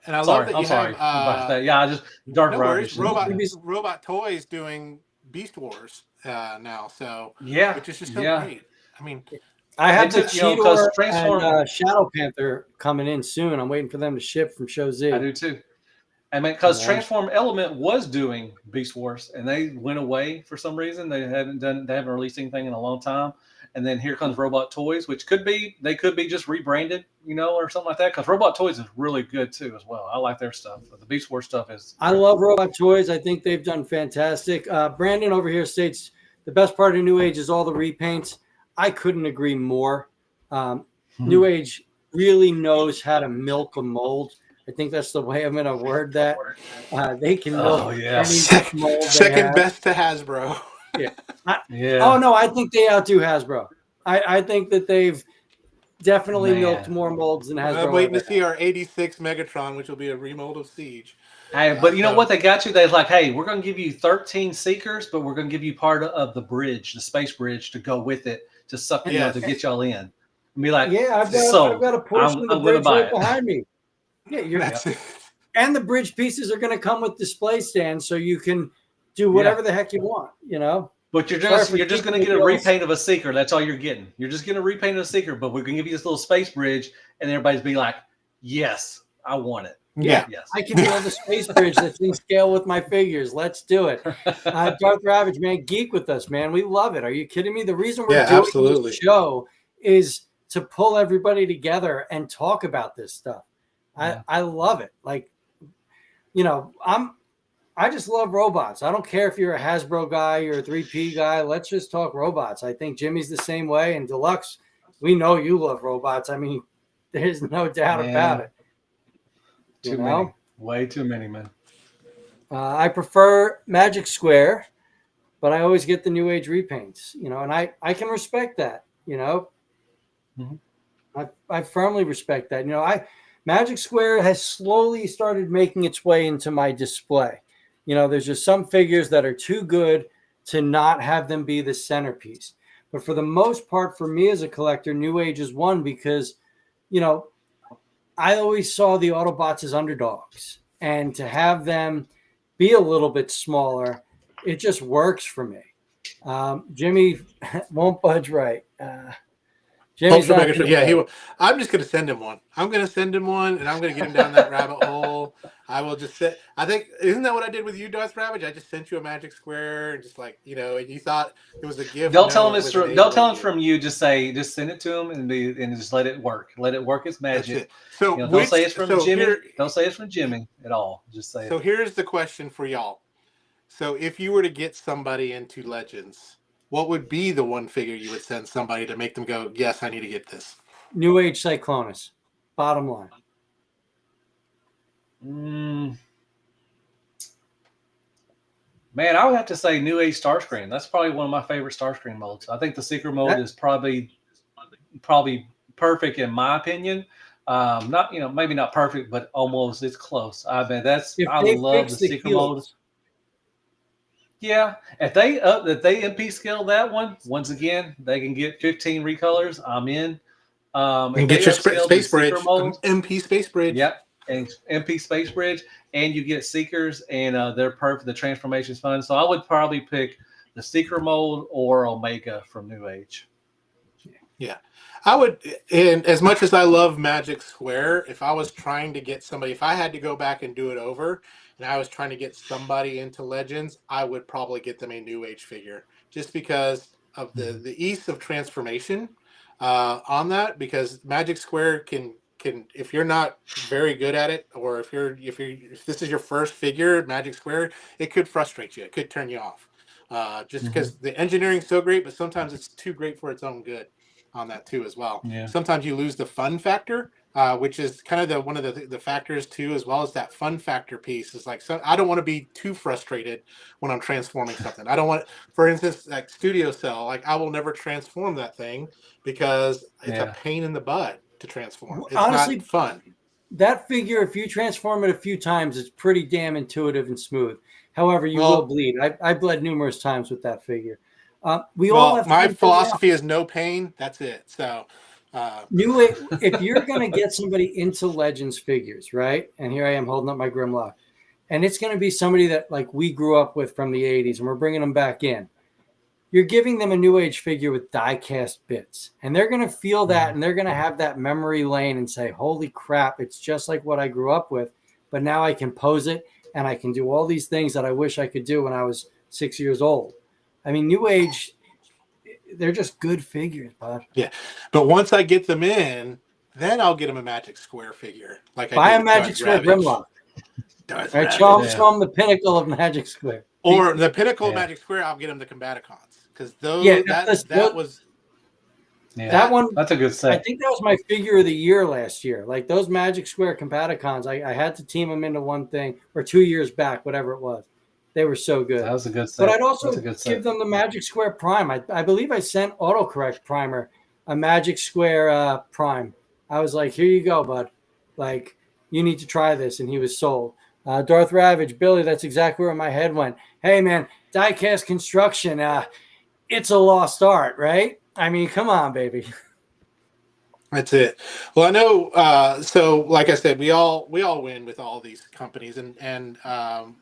And I love that you have. I just Dark Ravage. Robot Toys doing Beast Wars now, so which is just so great. I mean, I have the Cheetor and Shadow Panther coming in soon. I'm waiting for them to ship from Show Z. I do too. Because Transform Element was doing Beast Wars, and they went away for some reason. They haven't released anything in a long time. And then here comes Robot Toys, which could be just rebranded, or something like that. Because Robot Toys is really good too, as well. I like their stuff. But the Beast Wars stuff is. I love Robot Toys. I think they've done fantastic. Brandon over here states the best part of Newage is all the repaints. I couldn't agree more. Newage really knows how to milk a mold. I think that's the way I'm going to word that. They can milk any mold. Second best to Hasbro. Oh no, I think they outdo Hasbro. I think that they've definitely milked more molds than Hasbro. I'm waiting to see our 86 Megatron, which will be a remold of Siege. Hey, but you know what? They got you. They're like, hey, we're going to give you 13 Seekers, but we're going to give you part of the bridge, the space bridge, to go with it, to suck to get y'all in. And be like, I've got a portion of the bridge right behind me. Yeah, and the bridge pieces are going to come with display stands, so you can do whatever the heck you want, But you're just going to get a repaint of a Seeker. That's all you're getting. You're just getting a repaint of a Seeker, but we're going to give you this little space bridge, and everybody's be like, yes, I want it. Yeah. Yes. I can build a space bridge that's in scale with my figures. Let's do it. Darth Ravage, man, geek with us, man. We love it. Are you kidding me? The reason we're doing this show is to pull everybody together and talk about this stuff. I love it. Like, I just love robots. I don't care if you're a Hasbro guy, you're a 3P guy. Let's just talk robots. I think Jimmy's the same way. And Deluxe, we know you love robots. I mean, there's no doubt about it. Too many. Way too many, man. I prefer Magic Square, but I always get the Newage repaints, and I can respect that, I firmly respect that. Magic Square has slowly started making its way into my display. There's just some figures that are too good to not have them be the centerpiece. But for the most part, for me as a collector, Newage is one because, I always saw the Autobots as underdogs. And to have them be a little bit smaller, it just works for me. Jimmy won't budge right. Jimmy's not gonna yeah, he budge. will. I'm just going to send him one. I'm going to send him one, and I'm going to get him down that rabbit hole. I will just say, I think, isn't that what I did with you, Darth Ravage? I just sent you a magic square, and just like, and you thought it was a gift. Don't tell him it's from. Don't tell him from you. Just send it to him and just let it work. Let it work its magic. So don't say it's from Jimmy. Don't say it's from Jimmy at all. Just say. So here's the question for y'all. So if you were to get somebody into Legends, what would be the one figure you would send somebody to make them go, yes, I need to get this? Newage Cyclonus. Bottom line. Man, I would have to say Newage Starscream. That's probably one of my favorite Starscream molds. I think the Secret mold is probably perfect in my opinion. Not maybe not perfect, but almost it's close. I mean I love the Secret mold. Yeah, if they MP scale that one, once again, they can get 15 recolors. I'm in. And get your space bridge, MP space bridge. Yep, and MP space bridge, and you get Seekers, and they're perfect. The transformation's fun. So I would probably pick the Seeker mold or Omega from Newage. Yeah, I would. And as much as I love Magic Square, if I was trying to get somebody, if I had to go back and do it over, and I was trying to get somebody into Legends, I would probably get them a Newage figure, just because of the ease of transformation on that. Because Magic Square can if you're not very good at it, or if this is your first figure, Magic Square, it could frustrate you. It could turn you off, just because the engineering's so great, but sometimes it's too great for its own good on that too as well. Yeah. Sometimes you lose the fun factor, which is kind of one of the factors too, as well as that fun factor piece. Is like, I don't want to be too frustrated when I'm transforming something. I don't want, for instance, like Studio Cell, like I will never transform that thing because it's a pain in the butt to transform. It's honestly not fun. That figure, if you transform it a few times, it's pretty damn intuitive and smooth. However, you will bleed. I bled numerous times with that figure. All have my philosophy is no pain. That's it. So if you're going to get somebody into Legends figures, right? And here I am holding up my Grimlock, and it's going to be somebody that like we grew up with from the 80s, and we're bringing them back in. You're giving them a Newage figure with die-cast bits, and they're going to feel that, and they're going to have that memory lane and say, holy crap, it's just like what I grew up with, but now I can pose it, and I can do all these things that I wish I could do when I was 6 years old. I mean, Newage, they're just good figures, bud. Yeah, but once I get them in, then I'll get them a Magic Square figure. Like buy a Magic Square Grimlock. Right, show them the pinnacle of Magic Square. Or the pinnacle of Magic Square, I'll get them the Combaticons. Because that was that one. That's a good set. I think that was my figure of the year last year. Like those Magic Square Combaticons, I had to team them into one thing, or 2 years back, whatever it was. They were so good. That was a good set. But I'd also give them the Magic Square Prime. I believe I sent Autocorrect Primer a Magic Square Prime. I was like, here you go, bud. Like, you need to try this. And he was sold. Darth Ravage, Billy, that's exactly where my head went. Hey, man, die-cast construction, it's a lost art, right? I mean, come on, baby. That's it. Well, I know. So, like I said, we all win with all these companies, and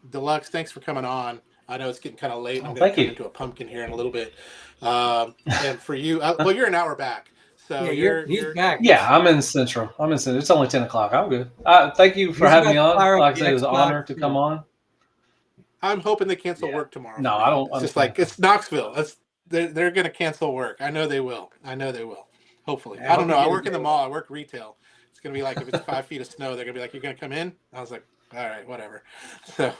Deluxe. Thanks for coming on. I know it's getting kind of late. I'm going to turn into a pumpkin here in a little bit. And for you, well, you're an hour back. So yeah, he's back. Yeah, I'm in Central. It's only 10 o'clock. I'm good. Thank you for having me on. Like I said, it was an honor to come on. I'm hoping they cancel work tomorrow. No, I don't. It's just like it's Knoxville. They're going to cancel work. I know they will. Hopefully. I don't know. I work in the mall. I work retail. It's going to be like if it's 5 feet of snow, they're going to be like, you're going to come in? I was like, all right, whatever. So,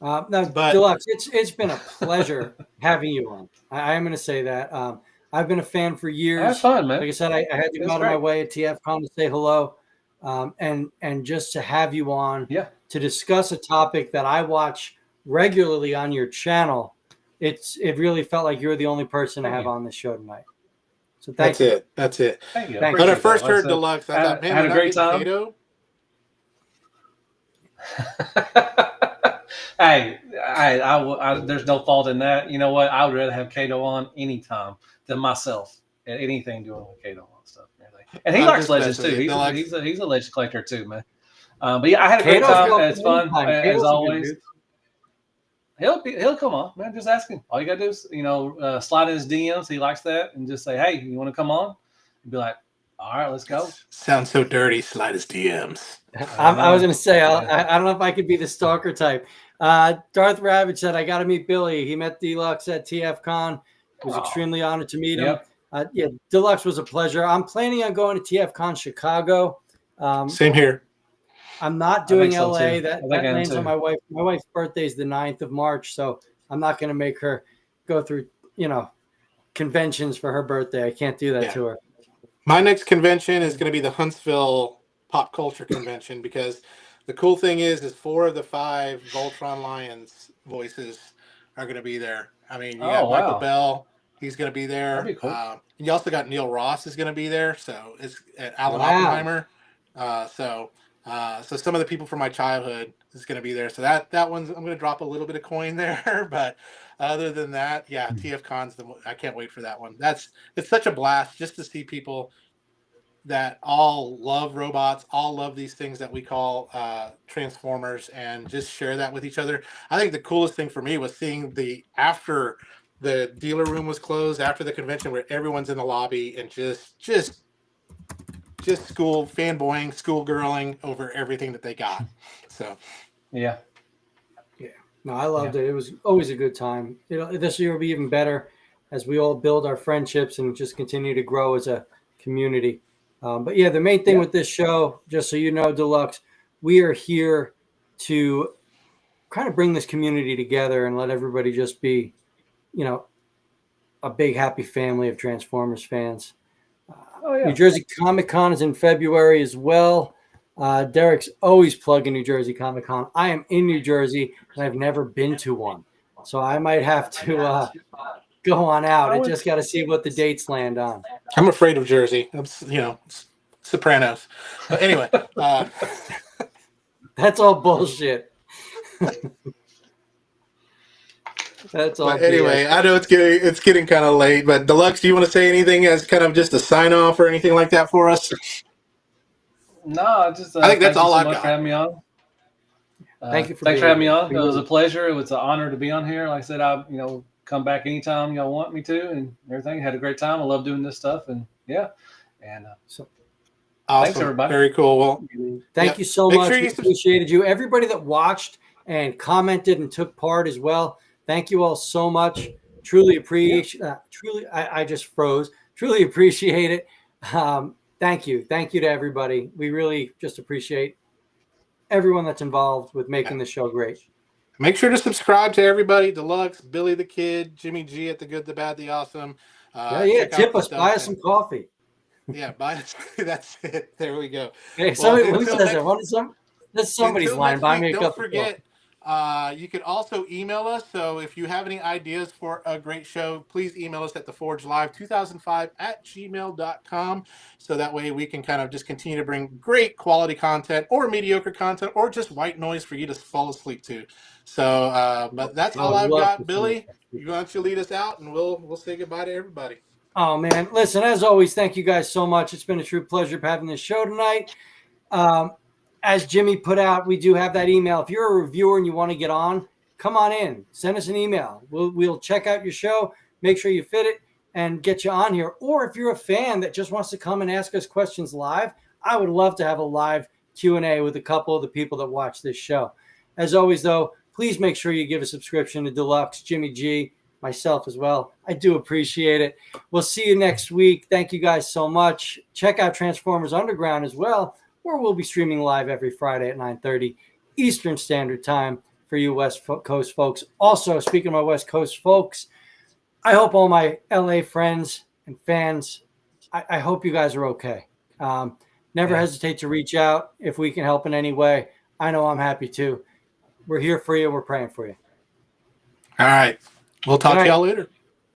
Deluxe, it's been a pleasure having you on. I am going to say that. I've been a fan for years. That's fun, man. Like I said, I had to go out of my way at TFCon to say hello, and just to have you on to discuss a topic that I watch regularly on your channel. It really felt like you're the only person to have on the show tonight. So That's it. Thank you. When I first heard Deluxe, I thought, man, had a great time. Hey, there's no fault in that. You know what? I would rather have Kato on anytime than myself at anything doing with Kato on stuff and everything. And he I'm likes just legends messing too. with you. He's a legend collector too, man. But yeah, I had a great Kato's time. welcome It's fun anytime. as Kato's a good always. dude. He'll come on, man. Just ask him. All you gotta do is slide in his DMs. He likes that, and just say, "Hey, you want to come on?" And be like, "All right, let's go." Sounds so dirty. Slide his DMs. I was going to say, I don't know if I could be the stalker type. Darth Ravage said, I got to meet Billy. He met Deluxe at TFCon. Was extremely honored to meet him. Yeah, Deluxe was a pleasure. I'm planning on going to TFCon Chicago. Same here. I'm not doing so LA. too. That I am lands too. on my wife. My wife's birthday is the 9th of March, so I'm not going to make her go through, conventions for her birthday. I can't do that to her. My next convention is going to be the Huntsville Pop Culture Convention, because the cool thing is 4 of the 5 Voltron Lions voices are going to be there. I mean, you got Michael Bell. He's going to be there. That'd be cool. You also got Neil Ross is going to be there. So it's at Alan Oppenheimer. So some of the people from my childhood is going to be there. So that one's, I'm going to drop a little bit of coin there. But other than that, yeah, TFCon's I can't wait for that one. It's such a blast just to see people that all love robots, all love these things that we call Transformers, and just share that with each other. I think the coolest thing for me was seeing after the dealer room was closed, after the convention, where everyone's in the lobby and just school fanboying, schoolgirling over everything that they got. So, yeah. No, I loved it. It was always a good time. This year will be even better as we all build our friendships and just continue to grow as a community. But yeah, the main thing with this show, just so you know, Deluxe, we are here to kind of bring this community together and let everybody just be, a big happy family of Transformers fans. New Jersey Comic Con is in February as well. Derek's always plugging New Jersey Comic Con. I am in New Jersey and I've never been to one, so I might have to go on out. I just got to see what the dates land on. I'm afraid of Jersey. Sopranos. But anyway, that's all bullshit. That's all. But anyway, I know it's getting kind of late. But Deluxe, do you want to say anything as kind of just a sign off or anything like that for us? No, I think that's all I've got. For having me on. Thank you for having me on. It was a pleasure. It was an honor to be on here. Like I said, I come back anytime y'all want me to, and everything. Had a great time. I love doing this stuff, and so awesome. Thanks everybody. Very cool. Well, thank you so much. We appreciated you. Everybody that watched and commented and took part as well. Thank you all so much. Truly appreciate. I just froze. Truly appreciate it. Thank you to everybody. We really just appreciate everyone that's involved with making the show great. Make sure to subscribe to everybody. Deluxe, Billy the Kid, Jimmy G at the Good, the Bad, the Awesome. Tip us, buy us some coffee. Yeah, buy us. That's it. There we go. Hey, who says that? That's somebody's line. Buy me a cup of coffee. Don't forget, you can also email us. So if you have any ideas for a great show, please email us at theforgelive2005@gmail.com. So that way we can kind of just continue to bring great quality content or mediocre content or just white noise for you to fall asleep to. So, but that's all I've got. Billy, why don't you lead us out and we'll say goodbye to everybody. Oh, man. Listen, as always, thank you guys so much. It's been a true pleasure having this show tonight. As Jimmy put out, we do have that email. If you're a reviewer and you want to get on, come on in. Send us an email. We'll check out your show, make sure you fit it, and get you on here. Or if you're a fan that just wants to come and ask us questions live, I would love to have a live Q&A with a couple of the people that watch this show. As always, though, please make sure you give a subscription to Deluxe, Jimmy G, myself as well. I do appreciate it. We'll see you next week. Thank you guys so much. Check out Transformers Underground as well, where we'll be streaming live every Friday at 9:30 Eastern Standard Time for you West Coast folks. Also, speaking of my West Coast folks, I hope all my LA friends and fans, I hope you guys are okay. Never hesitate to reach out if we can help in any way. I know I'm happy to. We're here for you. We're praying for you. All right. We'll talk to y'all later.